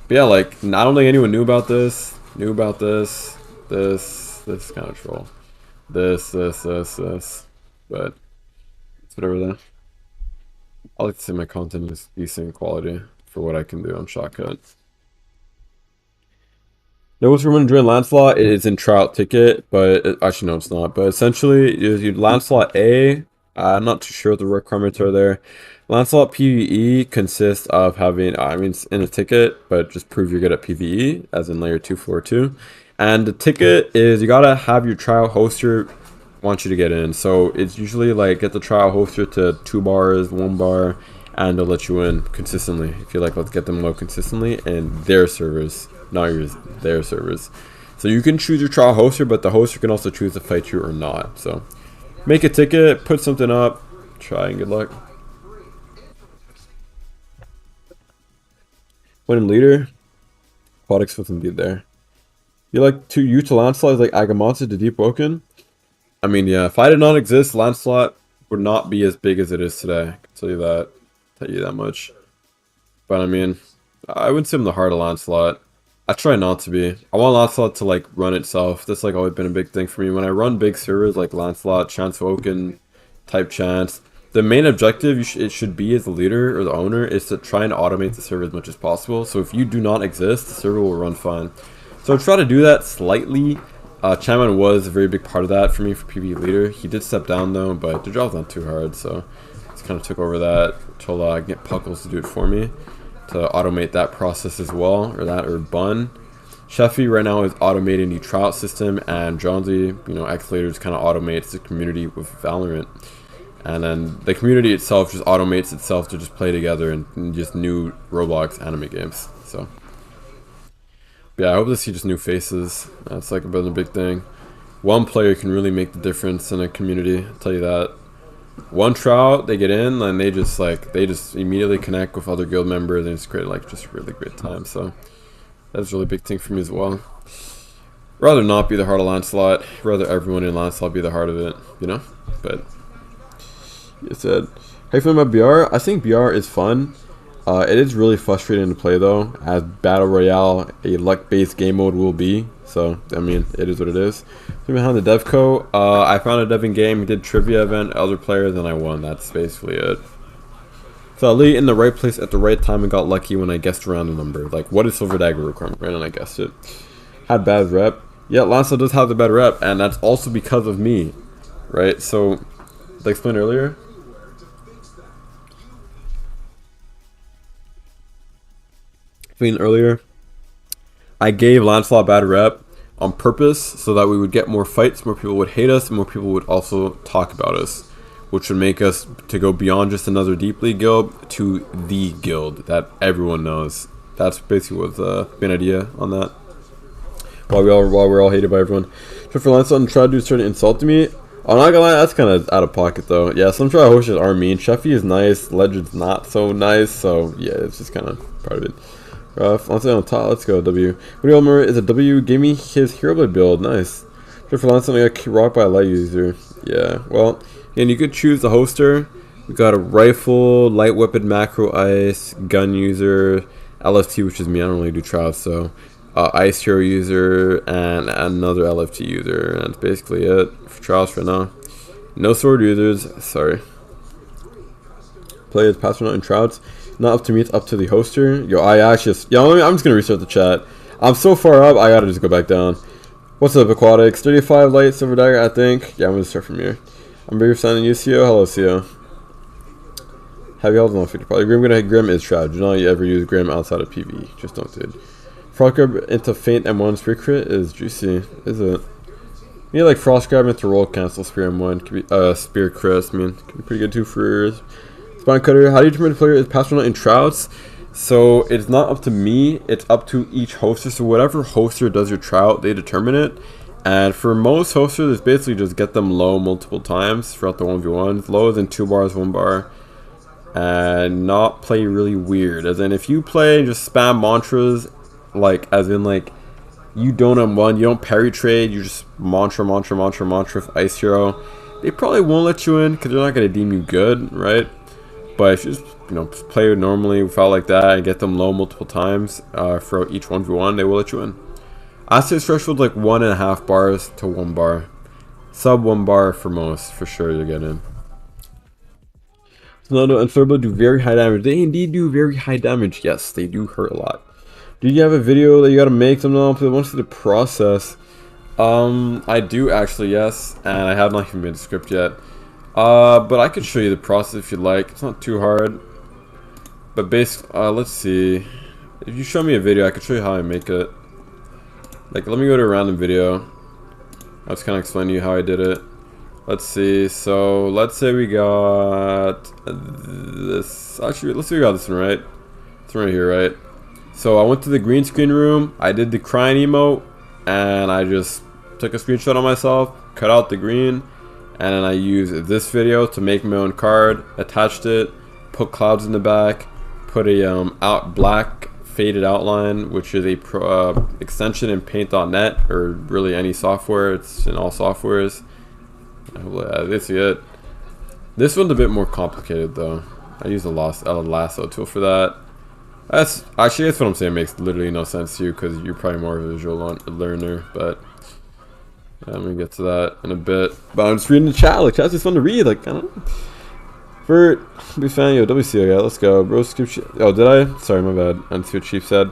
S1: But yeah, like, I don't think anyone knew about this. This kind of troll. This. But it's whatever though. I like to say my content is decent quality for what I can do on Shotcut. No, what's room to join Lancelot? It is in Trout Ticket, but actually no, it's not. But essentially, you Lancelot A. I'm not too sure what the requirements are there. Lancelot PvE consists of having, I mean, it's in a ticket, but just prove you're good at PvE, as in layer 2, floor 2. And the ticket is you gotta have your trial hoster want you to get in. So it's usually like get the trial hoster to 2 bars, 1 bar, and they'll let you in consistently. If you like, let's get them low consistently, and their servers, not yours, their servers. So you can choose your trial hoster, but the hoster can also choose to fight you or not. So make a ticket, put something up, try, and good luck. When leader, Aquatics with indeed there. You like to Lancelot is like Agamotto to Deepwoken? I mean, yeah, if I did not exist, Lancelot would not be as big as it is today. I can tell you that much. But I mean, I wouldn't say I'm the heart of Lancelot. I try not to be. I want Lancelot to like run itself. That's like always been a big thing for me. When I run big servers like Lancelot, Chance Woken, type Chance, the main objective it should be as the leader or the owner is to try and automate the server as much as possible. So if you do not exist, the server will run fine. So try to do that slightly. Chairman was a very big part of that for me for PvE leader. He did step down though, but the job's not too hard, so just kind of took over that. Told I can get Puckles to do it for me to automate that process as well, or Bun. Sheffy right now is automating the Trout system, and Johnsy, X-Laters kind of automates the community with Valorant. And then the community itself just automates itself to just play together in just new Roblox anime games. So, yeah, I hope to see just new faces. That's like a big thing. One player can really make the difference in a community, I'll tell you that. One Trout, they get in, and they just immediately connect with other guild members, and it's great, just a really great time. So, that's a really big thing for me as well. Rather not be the heart of Lancelot. Rather everyone in Lancelot be the heart of it, But you said, how you feeling about BR? I think BR is fun. It is really frustrating to play though, as Battle Royale, a luck-based game mode will be. So, I mean, it is what it is. So behind the Devco, I found a deving game, did trivia event, other players, and I won. That's basically it. So Ali in the right place at the right time and got lucky when I guessed around the number. Like, what is Silver Dagger requirement? Right, and I guessed it. Had bad rep. Yeah, Lancelot does have the bad rep, and that's also because of me. Right, so, like I explained earlier. I gave Lancelot a bad rep on purpose so that we would get more fights, more people would hate us, and more people would also talk about us, which would make us to go beyond just another Deep League guild to the guild that everyone knows. That's basically what's the main idea on that. While we're all hated by everyone. So for Lancelot and try to do certain insult to me, I'm not gonna lie, that's kind of out of pocket though. Yeah, some try hosters are mean. Sheffy is nice, Legend's not so nice, so yeah, it's just kind of part of it. Rough. Lancelot on top, let's go, W. What do you all remember is a W gave me his Hero Blade build, nice. So for Lancelot, I got rocked by a light user. Yeah, well, and you could choose the hoster. We got a rifle, light weapon, macro ice, gun user, LFT, which is me, I don't really do trials, so ice hero user, and another LFT user, and that's basically it for trials for now. No sword users, sorry. Players, Pastronaut, and Trouts. Not up to me, it's up to the hoster. Yo, I'm just gonna restart the chat. I'm so far up, I gotta just go back down. What's up, Aquatics? 35 light, Silver Dagger, I think. Yeah, I'm gonna start from here. I'm Brave signing you, CO. Hello, CO. Heavy health, no feature. Probably Grim is Shroud. Do not ever use Grim outside of PvE. Just don't do it. Frost Grab into Faint M1 Spear Crit is juicy, is it? You need like Frost Grab into Roll Cancel Spear M1. Could be Spear Crit, could be pretty good too for Spine Cutter. How do you determine the player is Pastronaut in Trouts? So it's not up to me, it's up to each hoster. So whatever hoster does your Trout, they determine it. And for most hosters, it's basically just get them low multiple times throughout the 1v1s. Low is in 2 bars, 1 bar. And not play really weird. As in, if you play and just spam mantras, as in you don't M1, you don't parry trade, you just mantra with Ice Hero, they probably won't let you in because they're not going to deem you good, right? But if you just play normally without like that and get them low multiple times for each 1v1, they will let you in. I say threshold 1.5 bars to 1 bar. Sub 1 bar for most, for sure you'll get in. Sonado and Thurbo do very high damage. They indeed do very high damage. Yes, they do hurt a lot. Do you have a video that you gotta make something on for the the process? I do actually, yes, and I have not even made a script yet. But I could show you the process if you'd like. It's not too hard. But basically, let's see. If you show me a video, I could show you how I make it. Let me go to a random video. I'll just kind of explain to you how I did it. Let's see. So let's say we got this. Actually, let's say we got this one right. It's right here, right? So I went to the green screen room. I did the crying emote, and I just took a screenshot of myself, cut out the green, and then I used this video to make my own card. Attached it, put clouds in the back, put a black faded outline, which is a extension in Paint.net or really any software. It's in all softwares. This is it. This one's a bit more complicated though. I use a lasso tool for that. That's what I'm saying makes literally no sense to you because you're probably more of a visual learner. But I'm gonna get to that in a bit. But I'm just reading the chat. Chat's just fun to read. I don't know. For be fan, yo, WC, okay, let's go. Bro, skip. Oh, did I? Sorry, my bad. I didn't see what Chief said.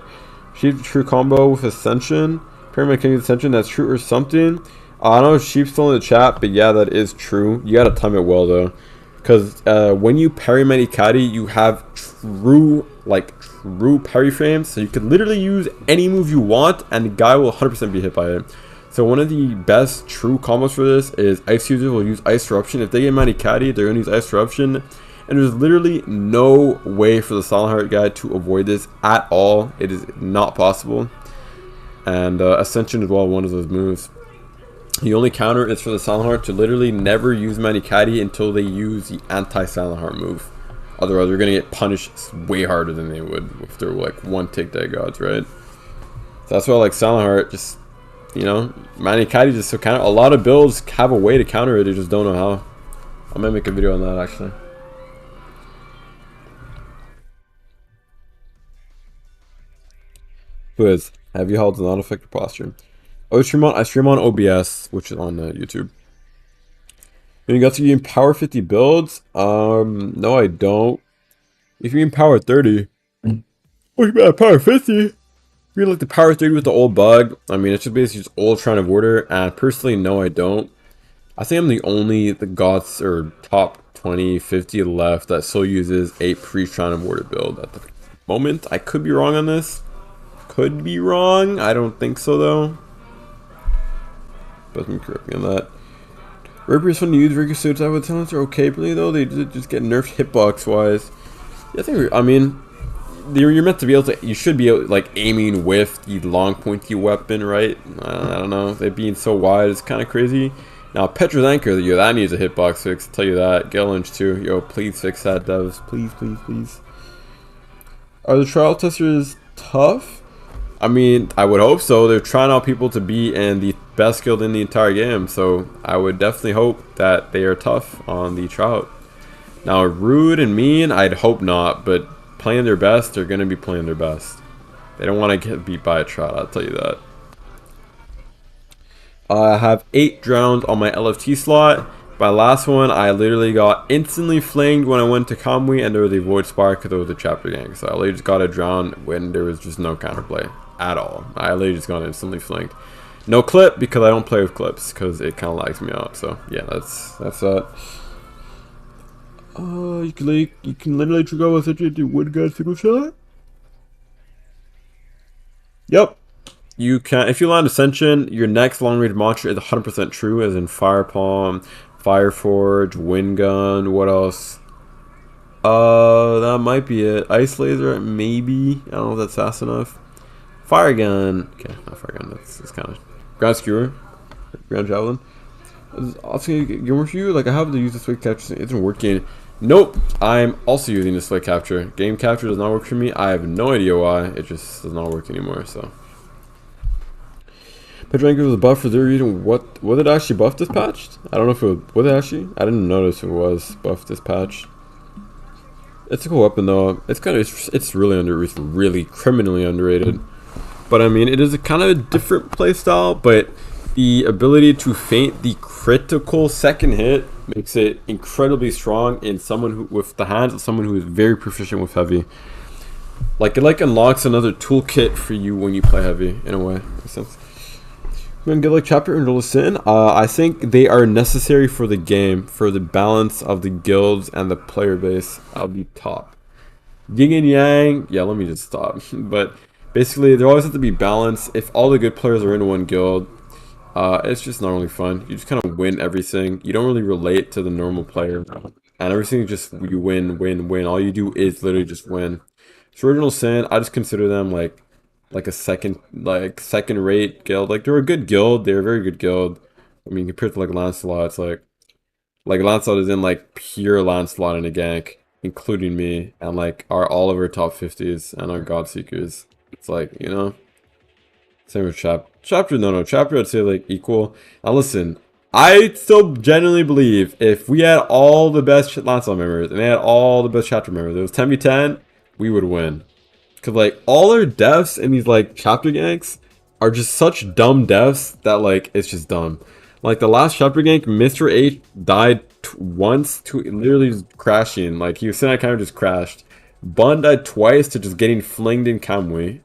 S1: Chief true combo with Ascension. Pyramid King Ascension, that's true or something. I know Sheep's still in the chat, but yeah, that is true. You gotta time it well though. Because when you parry Manikadi, you have true parry frames. So you can literally use any move you want and the guy will 100% be hit by it. So one of the best true combos for this is Ice User will use Ice Eruption. If they get Manikadi, they're going to use Ice Eruption. And there's literally no way for the Silent Heart guy to avoid this at all. It is not possible. And Ascension is well one of those moves. The only counter is for the Silent Heart to literally never use Manikadi until they use the anti-Silent Heart move. Otherwise, they're going to get punished way harder than they would if they're like one tick dead gods, right? So that's why like Silent Heart just, you know, Manikadi just so counter. A lot of builds have a way to counter it, they just don't know how. I might make a video on that actually. Quiz. Have you held an non-effective posture? I stream on OBS, which is on YouTube. You got to game power 50 builds? No, I don't. If you mean power 30, what you mean power 50? You like the power 30 with the old bug? I mean, it's just basically just old Shrine of Order, and personally, no, I don't. I think I'm the only gods or top 20, 50 left that still uses a pre-Shrine of Order build at the moment. I could be wrong on this. Could be wrong. I don't think so though. But I'm correct me on that. Reapers fun to use. Rigor suits I would tell us are okay, really though. They just get nerfed hitbox wise. Yeah, I mean, you're meant to be able to. You should be able, like aiming with the long pointy weapon, right? I don't know. They being so wide is kind of crazy. Now Petra's Anchor, yo, that needs a hitbox fix. I'll tell you that. Gale Lynch too. Yo, please fix that, devs. Please, please, please. Are the trial testers tough? I mean, I would hope so. They're trying out people to be in the best guild in the entire game, so I would definitely hope that they are tough on the trout. Now, rude and mean, I'd hope not, but playing their best, they're going to be playing their best. They don't want to get beat by a trout, I'll tell you that. I have 8 drowns on my LFT slot. My last one, I literally got instantly flinged when I went to Kamui, and there was a Void Spark because there was a chapter gang. So I literally just got a drown when there was just no counterplay at all. I literally just got instantly flanked. No clip because I don't play with clips because it kind of lags me out. So yeah, that's that. You can literally go with such a wood guard single shot. Yep, you can. If you land Ascension, your next long range monster is 100% true, as in Fire Palm, Fire Forge, Wind Gun. What else? That might be it. Ice Laser, maybe. I don't know if that's fast enough. Fire Gun. Okay, not Fire Gun. That's kind of Ground Skewer, Ground Javelin. Also, game for you. Like I have to use the Sway Capture. It isn't working. Nope. I'm also using the Sway Capture. Game Capture does not work for me. I have no idea why. It just does not work anymore. So. Petranker was buffed for their reason. What was it actually buffed this patch? I don't know if it was it actually. I didn't notice if it was buffed this patch. It's a cool weapon though. It's kind of it's really criminally underrated. But I mean, it is a kind of a different playstyle. But the ability to feint the critical second hit makes it incredibly strong in someone who, with the hands of someone who is very proficient with heavy. Like it unlocks another toolkit for you when you play heavy in a way. Makes sense. We're gonna get like chapter and roll in. I think they are necessary for the game, for the balance of the guilds and the player base. I'll be top. Yin and Yang, yeah, let me just stop. But basically, there always have to be balance. If all the good players are in one guild, it's just not really fun. You just kind of win everything. You don't really relate to the normal player, and everything just you win, win, win. All you do is literally just win. So Original Sin, I just consider them like a second rate guild. Like they're a good guild. They're a very good guild. I mean, compared to like Lancelot, it's like Lancelot is in like pure Lancelot in a gank, including me, and like all of our top 50s and our Godseekers. It's like, you know, same with chapter. No, chapter I'd say like equal. Now listen, I still genuinely believe if we had all the best Lancelot members and they had all the best chapter members, it was 10v10, we would win. Cause like all our deaths in these like chapter ganks are just such dumb deaths that like it's just dumb. Like the last chapter gank, Mr. H died once to literally just crashing. Like he was sitting at camera, just crashed. Bun died twice to just getting flinged in Kamui.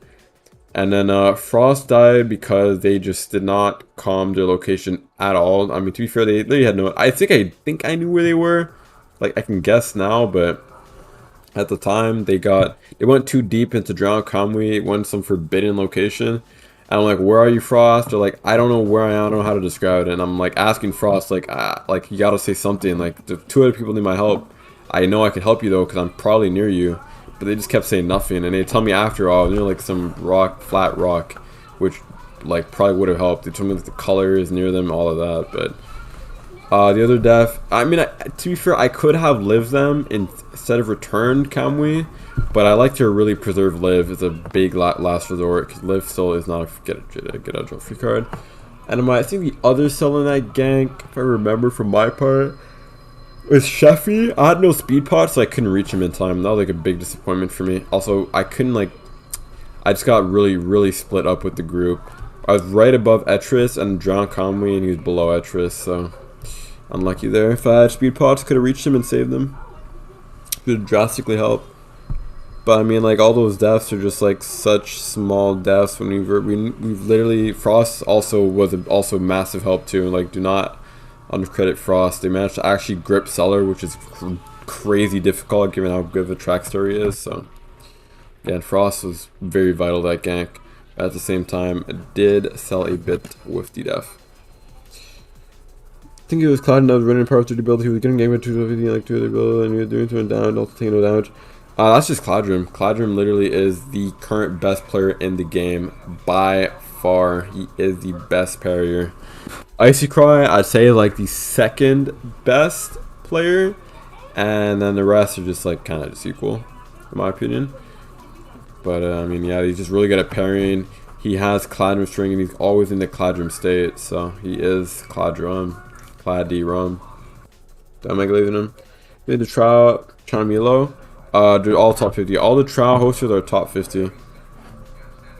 S1: And then Frost died because they just did not calm their location at all. I mean, to be fair, they had no. I think I knew where they were. Like I can guess now, but at the time they went too deep into Drown Kamui, went some forbidden location. And I'm like, where are you, Frost? They're like, I don't know where I am. I don't know how to describe it. And I'm like asking Frost, like you gotta say something. Like the two other people need my help. I know I can help you though, because I'm probably near you. But they just kept saying nothing, and they tell me after all, near like some rock, flat rock, which like probably would have helped. They told me that the color is near them, all of that. But the other death, I mean, to be fair, I could have lived them instead of returned Kamui, but I like to really preserve live as a big last resort, because live still is not a get a draw free card. And I think the other cell in that gank, if I remember from my part, with Sheffy, I had no speed pot, so I couldn't reach him in time. That was like a big disappointment for me. Also, I couldn't like, I just got really split up with the group. I was right above Etris and Drown Kamui, and he was below Etris, so unlucky there. If I had speed pots, could have reached him and saved him. Could have drastically helped. But I mean, like all those deaths are just like such small deaths. When we've literally, Frost also was also massive help too. Like do not undercredit Frost. They managed to actually grip Cellar, which is crazy difficult given how good of a track story is. So yeah, and Frost was very vital that gank. At the same time, it did sell a bit with the def. I think it was Cloud that was running power 30 build. He was getting game with 250 like 2 other build, and he was doing 2 down, also taking no damage. That's just Cloudrum. Cloudrum literally is the current best player in the game by far. He is the best parrier. Icy Cry, I'd say like the second best player, and then the rest are just like kind of just equal, in my opinion. But I mean, yeah, he's just really good at parrying. He has Cloudrum string, and he's always in the Cloudrum state, so he is Cloudrum, Cloud-D-Rum. Don't make leaving him. We had the trial, Charmilo. Dude, all top 50. All the trial hosters are top 50.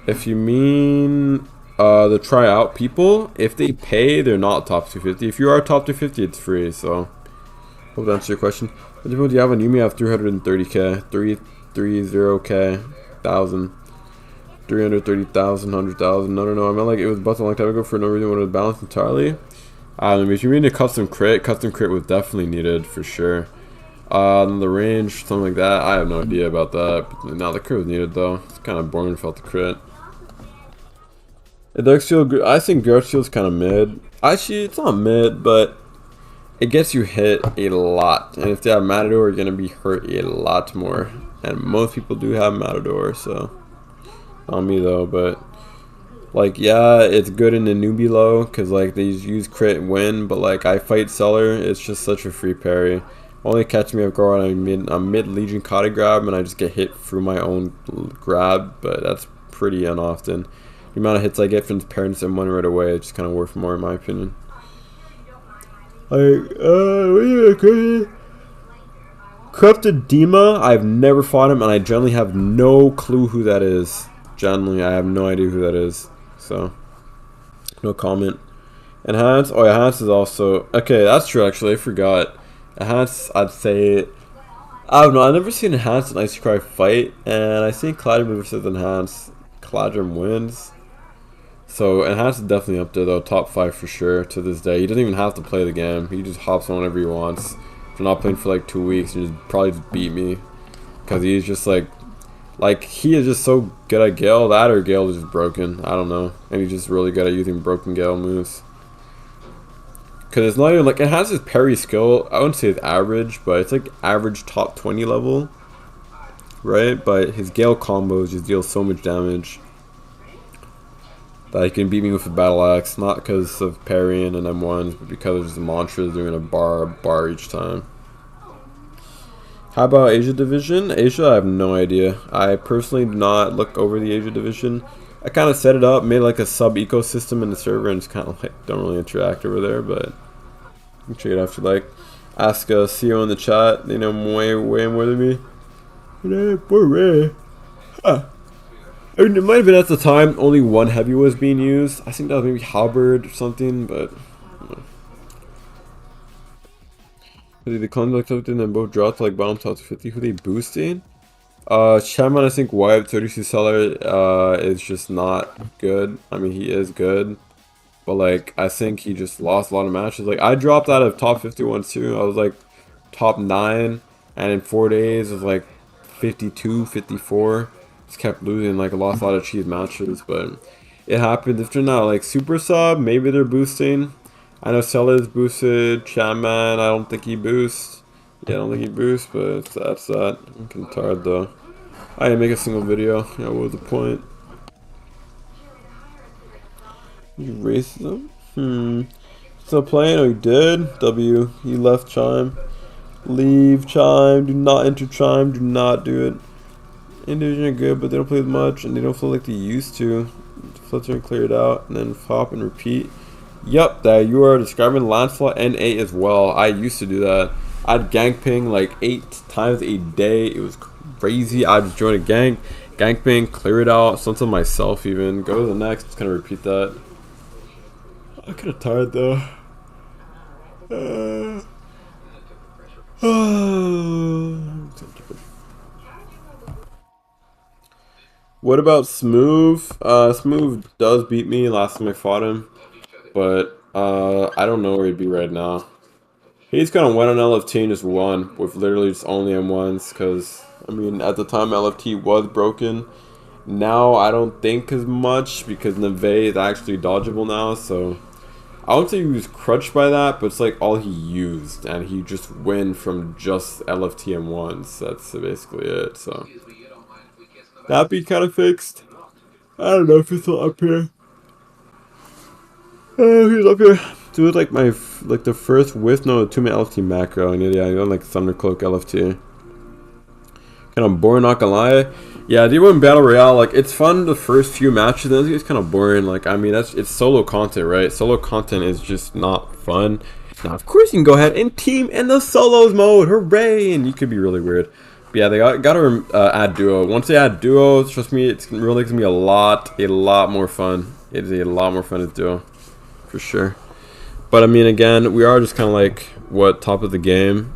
S1: If you mean the tryout people, if they pay, they're not top 250. If you are top 250, it's free. So, hope that answers your question. What do you have on Yumi? I have 330k, 330k, 1,000, 330,000, 100,000. No. I meant like it was bust a long time ago for no reason when it was balanced entirely. I mean, if you mean a custom crit was definitely needed for sure. The range, something like that. I have no idea about that. But now the crit was needed though. It's kind of boring without the crit. The Dark Steel, I think Dark Steel's kind of mid. Actually, it's not mid, but it gets you hit a lot. And if they have Matador, you're gonna be hurt a lot more. And most people do have Matador, so not me though. But like, yeah, it's good in the newbie low because like they use crit and win. But like I fight Cellar, it's just such a free parry. Only catch me off guard on mid Legion Kata grab, and I just get hit through my own grab, but that's pretty unoften. The amount of hits I get from parents and one right away, it's just kind of worth more in my opinion. Corrupted Dima, I've never fought him, and I generally have no clue who that is. Generally, I have no idea who that is, so no comment. Enhance, oh yeah, Enhance is also, okay, that's true actually, I forgot. Enhance, I'd say, I don't know, I've never seen Enhance and Icy Cry fight, and I think Cloudrum versus Enhance, Cloudrum wins. So Enhance is definitely up there though, top 5 for sure to this day. He doesn't even have to play the game, he just hops on whenever he wants. If I'm not playing for like 2 weeks, and just probably just beat me. Because he's just like he is just so good at Gale, that or Gale is just broken, I don't know. And he's just really good at using broken Gale moves. Because it's not even like, it has his parry skill, I wouldn't say it's average, but it's like average top 20 level, right? But his Gale combos just deal so much damage that he can beat me with a battle axe, not because of parrying and M1s, but because of just the mantras doing a bar each time. How about Asia Division? Asia, I have no idea. I personally do not look over the Asia Division. I kind of set it up, made like a sub-ecosystem in the server, and just kind of like don't really interact over there, but you can check it out if you like. Ask CEO in the chat, they know way more than me. Huh. I mean, it might have been at the time only one heavy was being used. I think that was maybe Halberd or something, but the conduct of them both dropped to like bottom top 50. Who they boosting? Shaman, I think White 32 seller is just not good. I mean, he is good, but like I think he just lost a lot of matches. Like I dropped out of top 51 too. I was like top 9, and in 4 days it was like 52, 54. Just kept losing. Like I lost a lot of cheese matches, but it happened. If they're not like super sub, maybe they're boosting. I know Sellers boosted. Shaman, I don't think he boosts. Yeah, I don't think he boosts, but that's that. I'm getting tired though. I didn't make a single video. Yeah, what was the point? You racism? Still playing? Oh, you did? W. You left Chime. Leave Chime. Do not enter Chime. Do not do it. Indivision are good, but they don't play as much, and they don't feel like they used to. Filter and clear it out, and then hop and repeat. Yup, that you are describing Lancelot N8 as well. I used to do that. I'd gank ping like 8 times a day. It was crazy. I'd just join a gank ping, clear it out, sometimes myself even. Go to the next, just kind of repeat that. I'm kind of tired though. What about Smooth? Smooth does beat me last time I fought him, but I don't know where he'd be right now. He's kind of went on LFT and just won with literally just only M1s because, I mean, at the time LFT was broken. Now I don't think as much because Neve is actually dodgeable now, so I wouldn't say he was crutched by that, but it's like all he used, and he just win from just LFT M1s. That's basically it, so that'd be kind of fixed. I don't know if it's still up here. Oh, he's up here. Do it like the first with no 2-minute LFT macro, and yeah, I got like Thundercloak LFT. Kind of boring, not gonna lie. Yeah, Deepwoken Battle Royale, like it's fun the first few matches, then it gets kind of boring. Like I mean, it's solo content, right? Solo content is just not fun. Now, of course, you can go ahead and team in the solos mode, hooray! And you could be really weird. But yeah, they gotta add duo. Once they add duo, trust me, it's really gonna be a lot more fun. It is a lot more fun to duo, for sure. But I mean, again, we are just kind of like what top of the game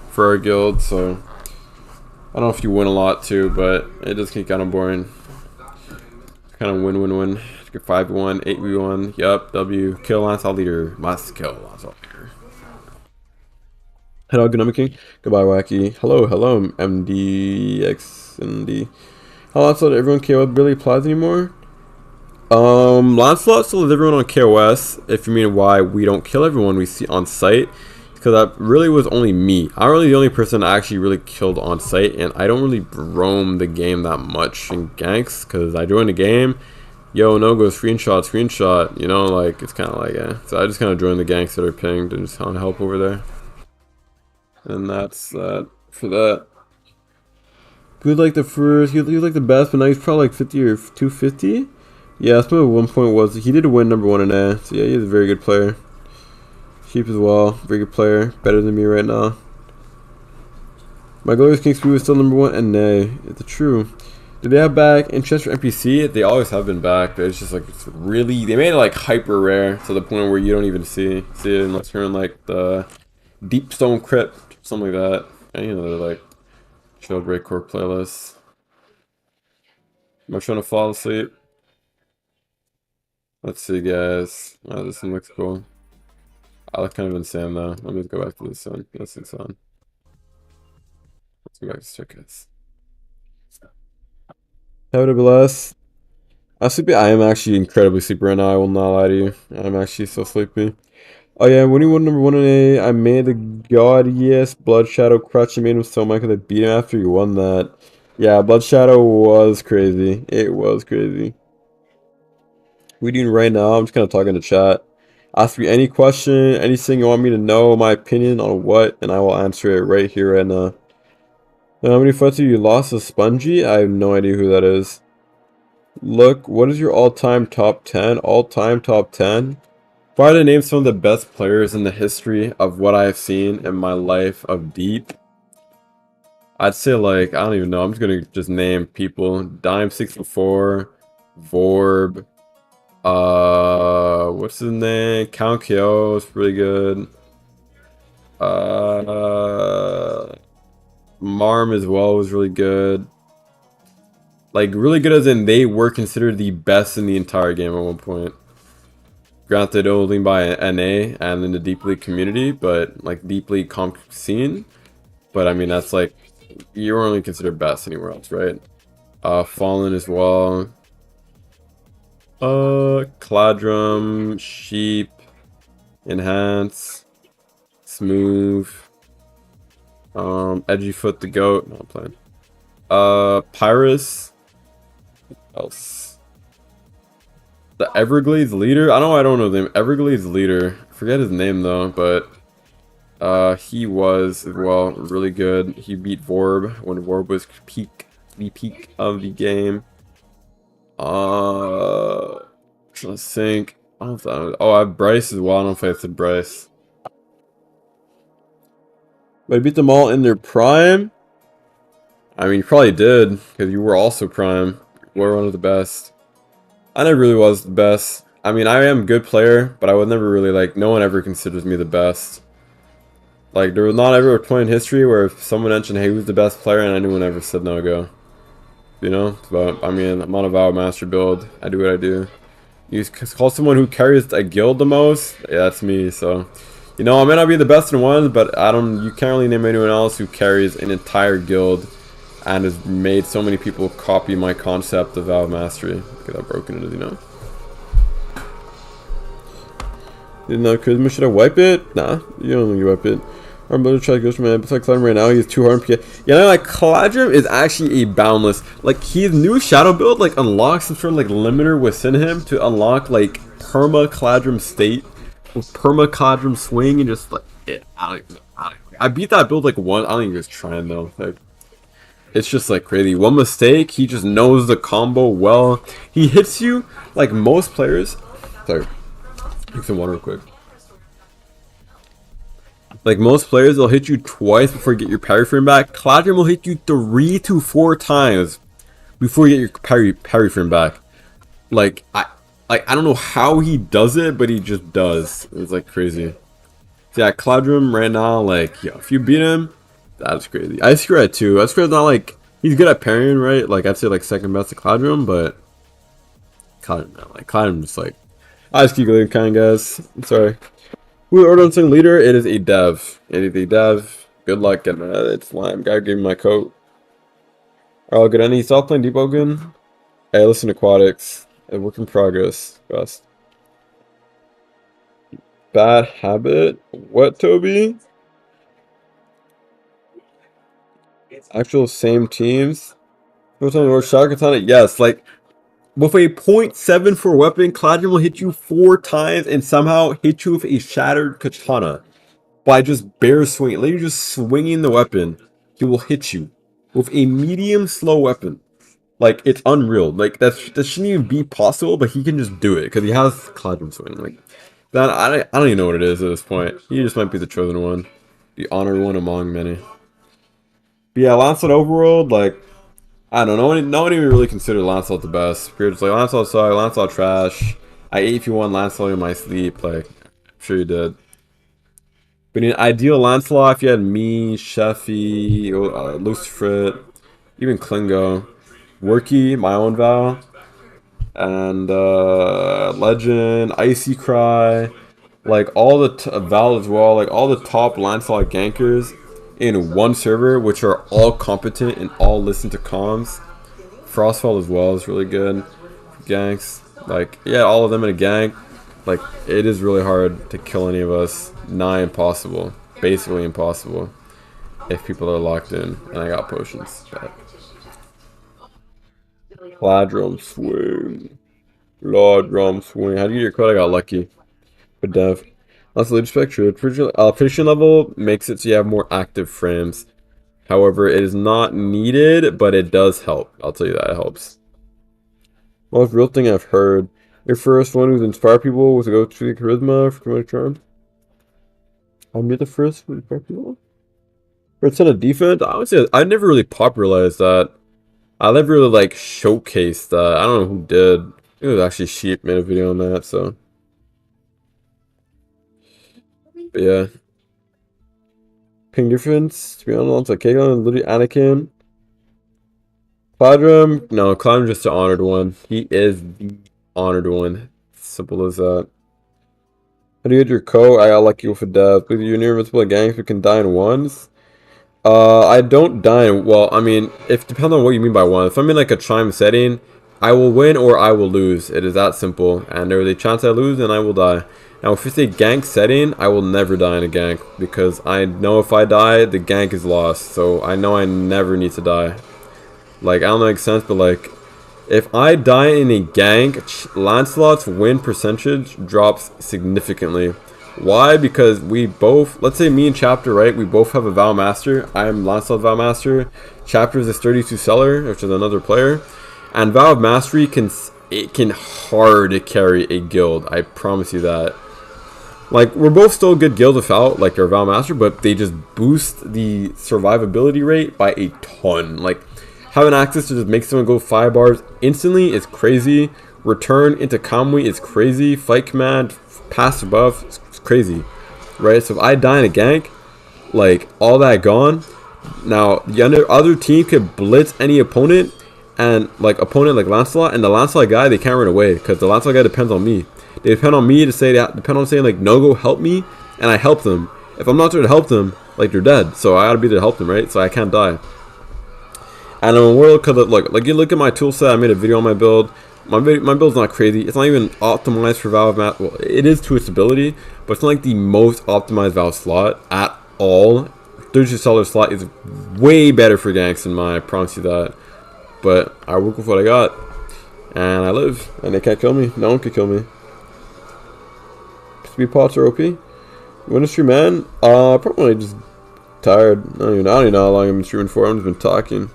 S1: for our guild, so. I don't know if you win a lot too, but it does get kind of boring. Kind of win. 5v1, 8v1. Yup, W. Kill Lancelot leader. Must kill Lancelot leader. Hello, good King. Goodbye, Wacky. Hello, MDXND. Hello, Lancelot. Everyone KO really applies anymore? Lancelot still has everyone on KOS. If you mean why we don't kill everyone we see on site. Because that really was only me. I'm really the only person I actually really killed on site, and I don't really roam the game that much in ganks, because I join the game, yo, no go, screenshot, you know, like, it's kind of like, yeah. So I just kind of join the ganks that are pinged and just kind of help over there. And that's that for that. Good like the first, he was like the best, but now he's probably like 50 or 250? Yeah, that's probably 1 point was, he did win number 1 in A, so yeah, he's a very good player. Cheap as well, very good player, better than me right now. My Glorious King Speed was still number 1, and nay, it's true. Did they have back interest for NPC? They always have been back, but it's just like, it's really, they made it like hyper rare to the point where you don't even see it unless you're in like the Deep Stone Crypt, something like that. And you know, they're like chill breakcore playlists. Am I trying to fall asleep? Let's see, guys. Oh, this one looks cool. I look kind of insane though. Let me go back to this one. This is on. Let's go back to circuits. Have a blast. I'm sleepy. I am actually incredibly sleepy right now. I will not lie to you. I'm actually so sleepy. Oh yeah, when he won number 1 in A, I made the Godseeker Blood Shadow crutch. I made him so mad because I beat him after he won that. Yeah, Blood Shadow was crazy. It was crazy. What are you doing right now? I'm just kind of talking to chat. Ask me any question, anything you want me to know, my opinion on what, and I will answer it right here, right now. How many fights have you lost to Spongy? I have no idea who that is. Look, what is your all-time top 10? All-time top 10? If I had to name some of the best players in the history of what I have seen in my life of Deep, I'd say like, I don't even know, I'm just gonna just name people. Dime64, Vorb, what's his name? Count KO is pretty good. Marm as well was really good. Like, really good as in they were considered the best in the entire game at one point. Granted, only by NA and in the Deep League community, but, like, Deep League comp scene. But, I mean, that's, like, you're only considered best anywhere else, right? Fallen as well. Cladrum, Sheep, Enhance, Smooth, Edgyfoot the Goat. No, I'm playing. Pyrus. What else? The Everglades leader. I don't know the name. Everglades leader. I forget his name though, but he was as well really good. He beat Vorb when Vorb was the peak of the game. Trying to think. I don't know if I have Bryce as well. I don't know if I said Bryce. But I beat them all in their prime. I mean, you probably did, because you were also prime. You were one of the best. I never really was the best. I mean, I am a good player, but I would never really, like, no one ever considers me the best. Like, there was not ever a point in history where if someone mentioned, hey, who's the best player, and anyone ever said no go. You know? But, I mean, I'm on a Vow Master build. I do what I do. You call someone who carries a guild the most? Yeah, that's me, so... You know, I may not be the best in one, but you can't really name anyone else who carries an entire guild and has made so many people copy my concept of Valve Mastery. Look at how broken it is, you know? Didn't know Charisma, should I wipe it? Nah, you don't think you wipe it. I'm about to try Ghost Man. Besides Cladrum right now, he's 200 PA. Yeah, no, like, Cladrum is actually a boundless. Like, his new Shadow build, like, unlocks some sort of, like, limiter within him to unlock, like, perma Cladrum state. With perma Cladrum swing and just, like, I beat that build, like, one. I don't think he was trying, though. Like, it's just, like, crazy. One mistake, he just knows the combo well. He hits you, like, most players. Sorry. Drink some water real quick. Like most players, they'll hit you twice before you get your parry frame back. Cladrum will hit you 3 to 4 times before you get your parry frame back. Like I don't know how he does it, but he just does. It's like crazy. So yeah, Cladrum right now, like yeah, if you beat him, that's crazy. Ice Scred too. Ice Scred's not like he's good at parrying, right? Like I'd say like second best to Cladrum, but Cladrum just like Ice Scred kind guys. I'm sorry. Who ordered on leader? It is a dev. It is a dev. Good luck getting it. It's slime. Guy gave me my coat. Alright, good. Any stop playing Deepwoken? Hey, listen to Aquatics. A work in progress. Best. Bad habit. What, Toby? Actual same teams. Shot Katana. Yes, like with a .74 weapon, Cladrum will hit you 4 times and somehow hit you with a shattered katana. By just bare swinging, like you're just swinging the weapon, he will hit you with a medium slow weapon. Like it's unreal. Like that shouldn't even be possible, but he can just do it because he has Cladrum swing. Like that, I don't even know what it is at this point. He just might be the chosen one, the honored one among many. But yeah, Lancelot overworld, like I don't know. No one even really considered Lancelot the best. People just like Lancelot suck, Lancelot trash. I ate if you won Lancelot in my sleep. Like I'm sure you did. But in ideal Lancelot, if you had me, Sheffy, Lucifrit, even Klingo, Worky, my own Vow, and Legend, Icy Cry, like all the Val as well, like all the top Lancelot gankers in one server, which are all competent and all listen to comms. Frostfall as well is really good. Ganks, like yeah, all of them in a gank. Like, it is really hard to kill any of us. Nigh impossible. Basically impossible. If people are locked in. And I got potions. Cladrum swing. Cladrum swing. How do you get your code? I got lucky. Good dev. That's the lead spectrum. Prediction level makes it so you have more active frames. However, it is not needed, but it does help. I'll tell you that it helps. Most real thing I've heard. Your first one who's inspire people was to go to the charisma for comedic charm. I'll be the first to inspire people. For instead of defense, I would say I never really popularized that. I never really like showcased that. I don't know who did. It was actually Sheep made a video on that, so. But yeah. Ping difference. To be honest, like Kagan and literally Anakin. Cloudrum, no, Cloudrum's just the honored one. He is the honored one. Simple as that. How do you get your co? I got lucky with a death. With your near invincible gangs, we can die in ones. I don't die in, well, I mean, if depends on what you mean by one. If I'm in like a chime setting, I will win or I will lose. It is that simple. And there is a chance I lose and I will die. Now, if it's a gank setting, I will never die in a gank because I know if I die, the gank is lost. So I know I never need to die. Like, I don't know if it makes sense, but like, if I die in a gank, Lancelot's win percentage drops significantly. Why? Because we both, let's say me and Chapter, right? We both have a Vow Master. I am Lancelot Vow Master. Chapter is a 32 seller, which is another player. And Vow of Mastery can hard carry a guild. I promise you that. Like, we're both still good guild without, like, our Vow Master, but they just boost the survivability rate by a ton. Like, having access to just make someone go 5 bars instantly is crazy. Return into Kamui is crazy. Fight command, pass above, it's crazy. Right? So if I die in a gank, like, all that gone. Now, the other team could blitz any opponent, and, like, opponent like Lancelot, and the Lancelot guy, they can't run away, because the Lancelot guy depends on me. They depend on me to say that, depend on saying, like, no, go help me, and I help them. If I'm not there to help them, like, they're dead. So I gotta be there to help them, right? So I can't die. And in a world, because like you look at my tool set, I made a video on my build. My build's not crazy. It's not even optimized for Valve Mat. Well, it is to its ability, but it's not like the most optimized Valve slot at all. $32 slot is way better for ganks than mine. I promise you that. But I work with what I got, and I live, and they can't kill me. No one can kill me. Speed pots are OP. Ministry man. Probably just tired. I don't even know how long I've been streaming for. I've just been talking.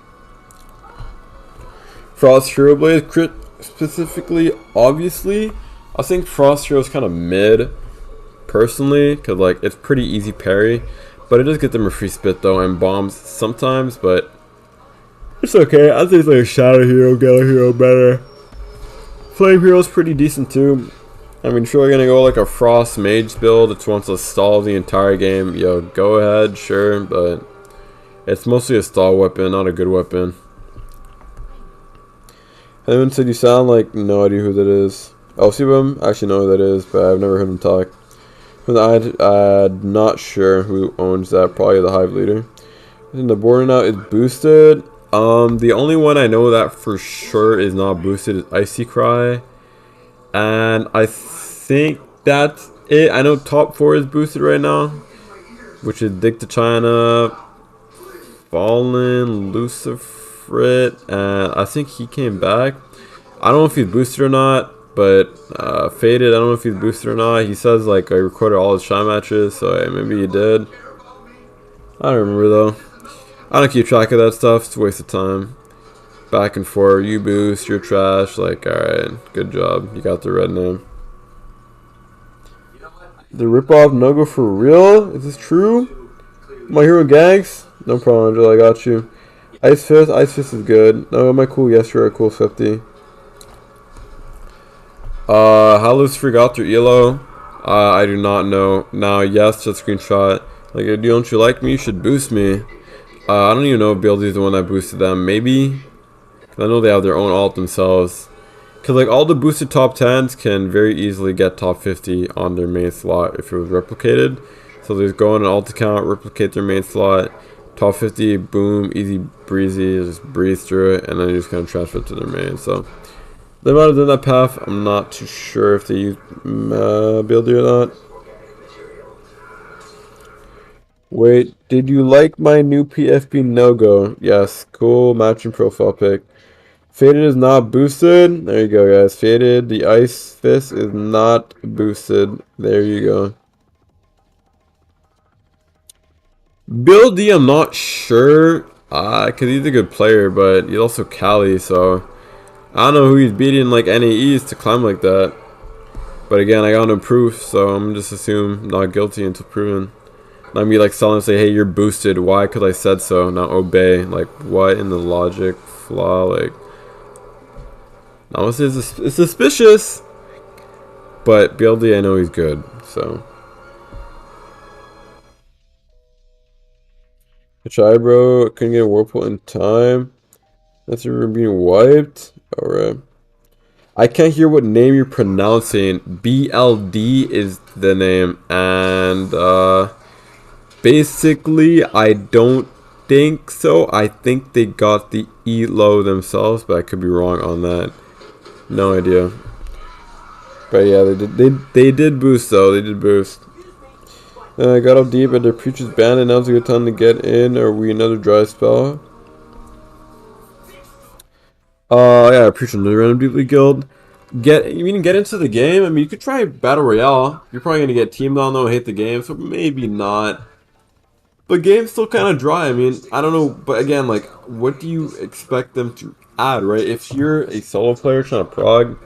S1: Frost Hero Blade crit specifically, obviously. I think Frost Hero is kind of mid, personally, because like it's pretty easy parry, but it does get them a free spit though and bombs sometimes. But it's okay. I think like Shadow Hero, Gala Hero better. Flame Hero is pretty decent too. I mean, sure, we're gonna go like a Frost Mage build. It wants to stall the entire game. Yo, go ahead, sure, but it's mostly a stall weapon, not a good weapon. Anyone said you sound like no idea who that is. Oh, see them? I actually know who that is, but I've never heard him talk. I'm not sure who owns that. Probably the Hive leader. And the border now is boosted. The only one I know that for sure is not boosted is Icy Cry. And I think that's it. I know top 4 is boosted right now, which is Dick to China, Fallen, Lucifer, and I think he came back. I don't know if he's boosted or not, but Faded, I don't know if he's boosted or not. He says like I recorded all his Shy matches, so maybe he did. I don't remember though. I don't keep track of that stuff. It's a waste of time. Back and forth. You boost, you're trash. Like, alright, good job. You got the red name. The ripoff no-go for real? Is this true? My hero gags? No problem, Angel. I got you. Ice Fist is good. No, am I cool? Yes, you're a cool 50. How Lucifer got through ELO? I do not know. Now, yes, just screenshot. Like, don't you like me? You should boost me. I don't even know if BLD is the one that boosted them. Maybe. I know they have their own alt themselves. Because like all the boosted top 10s can very easily get top 50 on their main slot if it was replicated. So they just go on an alt account, replicate their main slot, top 50, boom, easy breezy, just breeze through it, and then you just kind of transfer it to their main. So they might have done that path. I'm not too sure if they use BLD or not. Wait, did you like my new PFP no-go? Yes, cool matching profile pic. Faded is not boosted. There you go, guys. Faded, the Ice Fist is not boosted. There you go. Bill D, I'm not sure. Because he's a good player, but he's also Cali, so I don't know who he's beating like NAEs to climb like that. But again, I got no proof, so I'm just assume not guilty until proven. Not me like selling and say, hey, you're boosted. Why? Because I said so. Not obey. Like, what in the logic flaw? Like, honestly, it's suspicious. But BLD, I know he's good. So. I tried, bro. Couldn't get a Whirlpool in time. That's being wiped. Alright. I can't hear what name you're pronouncing. BLD is the name. And, basically, I don't think so. I think they got the elo themselves, but I could be wrong on that. No idea. But yeah, they did boost though. They did boost. I got up deep and their preacher's banned, and now's a good time to get in. Are we another dry spell? Yeah, preacher another random deeply guild. You mean get into the game? I mean, you could try Battle Royale. You're probably gonna get teamed on though, hate the game, so maybe not. But game's still kind of dry. I mean, I don't know. But again, like, what do you expect them to add, right? If you're a solo player trying to prog,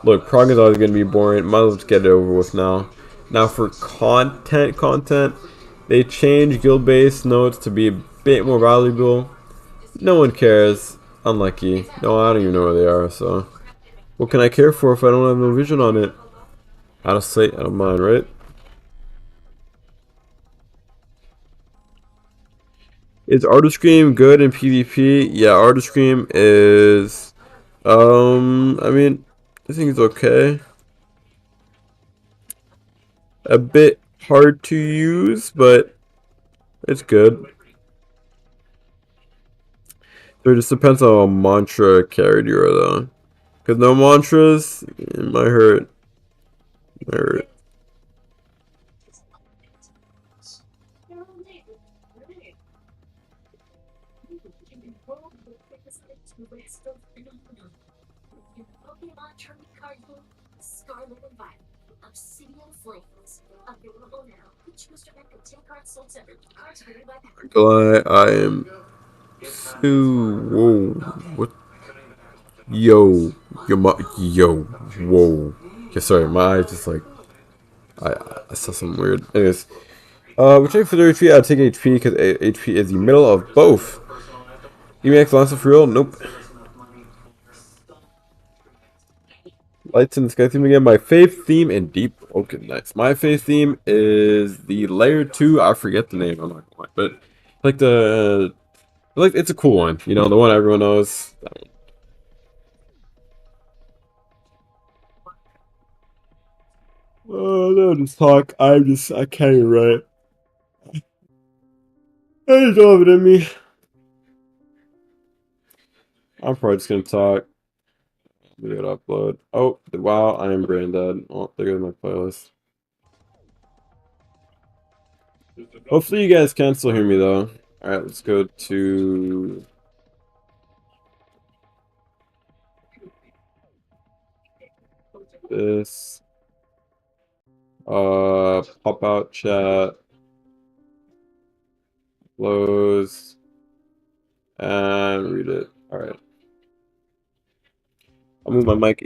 S1: look, prog is always going to be boring. Might as well just get it over with now. Now for content, they change guild-based notes to be a bit more valuable. No one cares. Unlucky. No, I don't even know where they are, so. What can I care for if I don't have no vision on it? Out of sight, out of mind, right? Is Artist Scream good in PvP? Yeah, Artist Scream is I mean, I think it's okay. A bit hard to use, but it's good. So it just depends on what mantra carried you are though. Cause no mantras, it might hurt. It might hurt. Glad I am too. Whoa. What? Yo. Yo. Whoa. Okay, sorry, my eyes just like. I saw something weird. Anyways. Which for the HP, I'd take HP because HP is the middle of both. Give me X Lancelot for real? Nope. Lights in the Sky theme again. My fave theme in Deepwoken. Nice. My fave theme is the layer 2. I forget the name. I'm not going to but like it's a cool one. You know, the one everyone knows. Oh, no, just talk. I can't even write. I just don't have it in me. I'm probably just gonna talk. Video to upload. Oh, wow, I am brain dead. Oh, there goes my playlist. Hopefully you guys can still hear me though. Alright, let's go to this. Pop out chat. Close. And read it. Alright. I'll move my mic.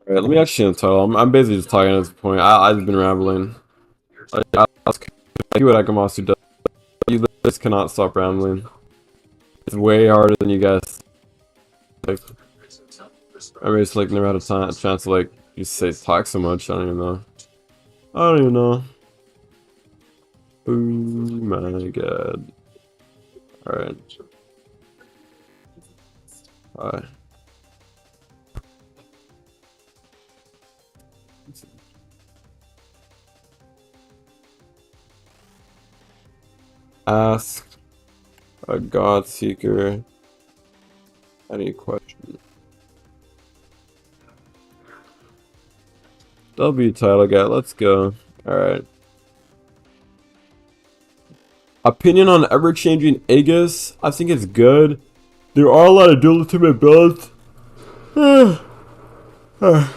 S1: Alright, let me actually title. I'm basically just talking at this point. I've been rambling. Like, I see what Akamasu does. You just cannot stop rambling. It's way harder than you guys. Like, I mean, it's like never had a chance to like just say talk so much. I don't even know. I don't even know. Oh my god. Alright. Alright. Ask a Godseeker any question. W title guy, let's go. Alright. Opinion on ever-changing Aegis. I think it's good. There are a lot of dual ultimate builds. There are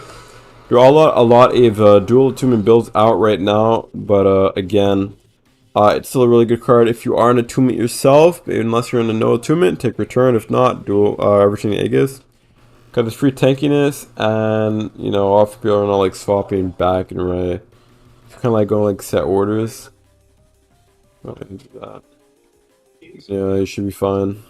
S1: a lot of dual attunement builds out right now, but again, it's still a really good card if you are an attunement yourself. Unless you're in a no attunement, take return. If not, dual ever-changing Aegis. Got this free tankiness, and you know, off people are not like swapping back and right. Kind of like going like set orders. Not into that. Yeah, you should be fine.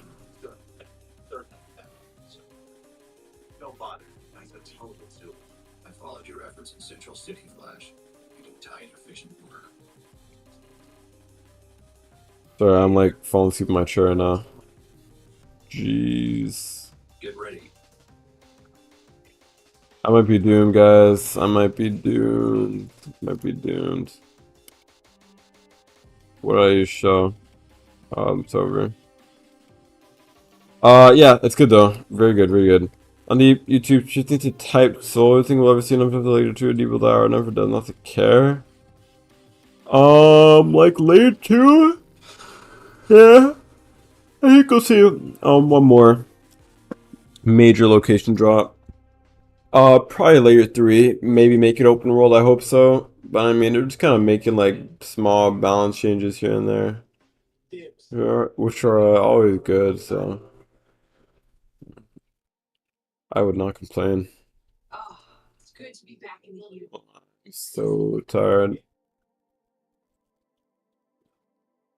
S1: Sorry, I'm like falling asleep in my chair now. Jeez.
S2: Get ready.
S1: I might be doomed, guys. I might be doomed. Might be doomed. What did I just show? It's over. Yeah, it's good though. Very good, very good. On the YouTube, she thinks to type solo thing we'll ever see enough of the later two a deep hour never does not to care. Like later two? Yeah. I think we'll see one more major location drop. Probably layer 3. Maybe make it open world, I hope so. But I mean, they're just kind of making like small balance changes here and there. Which are always good, so I would not complain.
S2: Oh, it's good to be back in the heat.
S1: I'm so tired.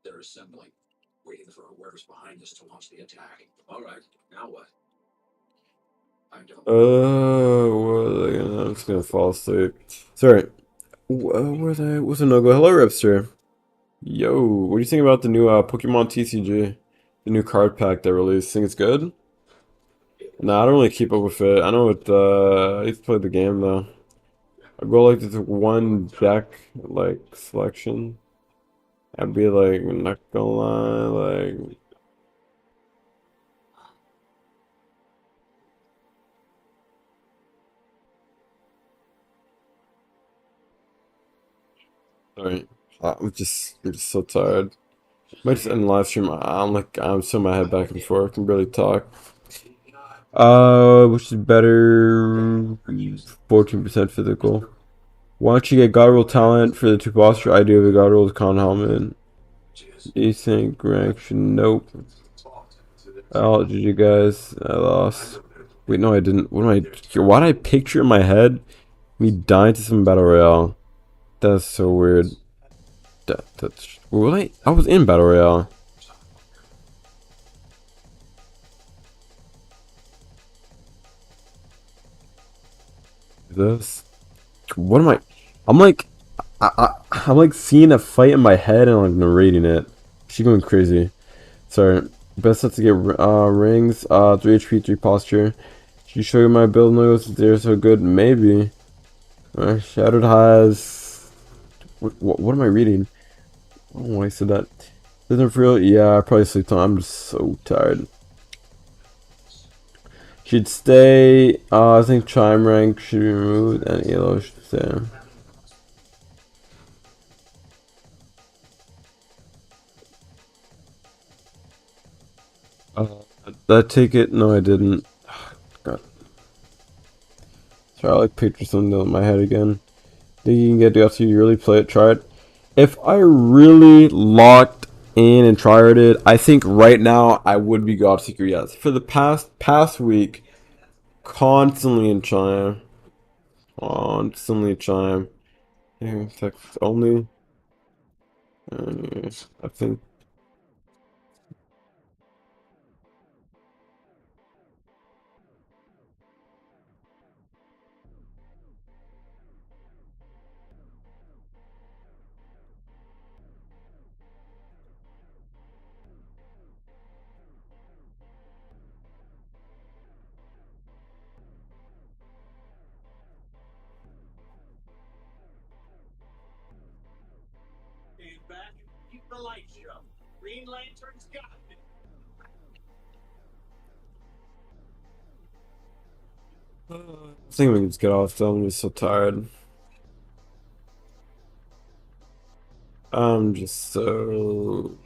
S2: They're assembling, waiting for whoever's behind us to launch the attack. All right, now what? I don't.
S1: I'm just gonna fall asleep. Sorry. Where's I? What's a no-go? Hello, Ripster. Yo, what do you think about the new Pokemon TCG? The new card pack they released. Think it's good? Nah, I don't really keep up with it. I know it. I used to play the game though. I go like this one deck like selection. I'd be like, not gonna lie, like. Sorry, I'm just so tired. Might just end the live stream. I'm still my head back and forth. I can barely talk. Which is better? 14% physical. Why don't you get God Roll talent for the two posture? I do have a God Roll con helmet. Do you think rank should? Nope. Oh, GG guys. I lost. Wait, no, I didn't. What am I? Why did I picture in my head me dying to some battle royale? That's so weird. That's. What I was in battle royale. This. What am I? I'm like, I'm like seeing a fight in my head and like narrating it. She's going crazy. Sorry. Best not to get rings. 3 HP, 3 posture. Should you show you my build notes? They're so good. Maybe. Shattered has. What am I reading? Oh, I said that. Isn't for real? Yeah, I probably sleep. I'm just so tired. Should stay. I think chime rank should be removed and yellow should stay. Did I take it? No, I didn't. God. Sorry, I like picture something in my head again. Think you can get the after you really play it, try it. If I really locked in and tried it, I think right now I would be Godseeker, yes. For the past week, constantly in chime. Constantly chime. Text only. I think.
S2: Back, keep the lights show. Green Lantern's got me.
S1: I think we can just get off though. I'm just so tired. I'm just so.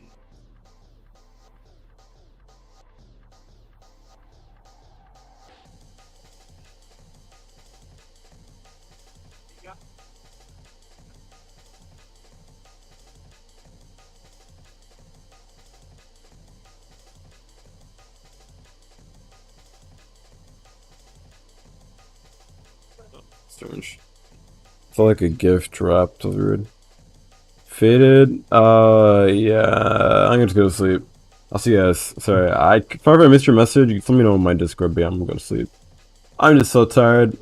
S1: Strange. Felt like a gift wrapped over it. Faded. Yeah. I'm gonna just go to sleep. I'll see you guys. Sorry. If I missed your message, you can let me know on my Discord, but yeah, I'm gonna go to sleep. I'm just so tired.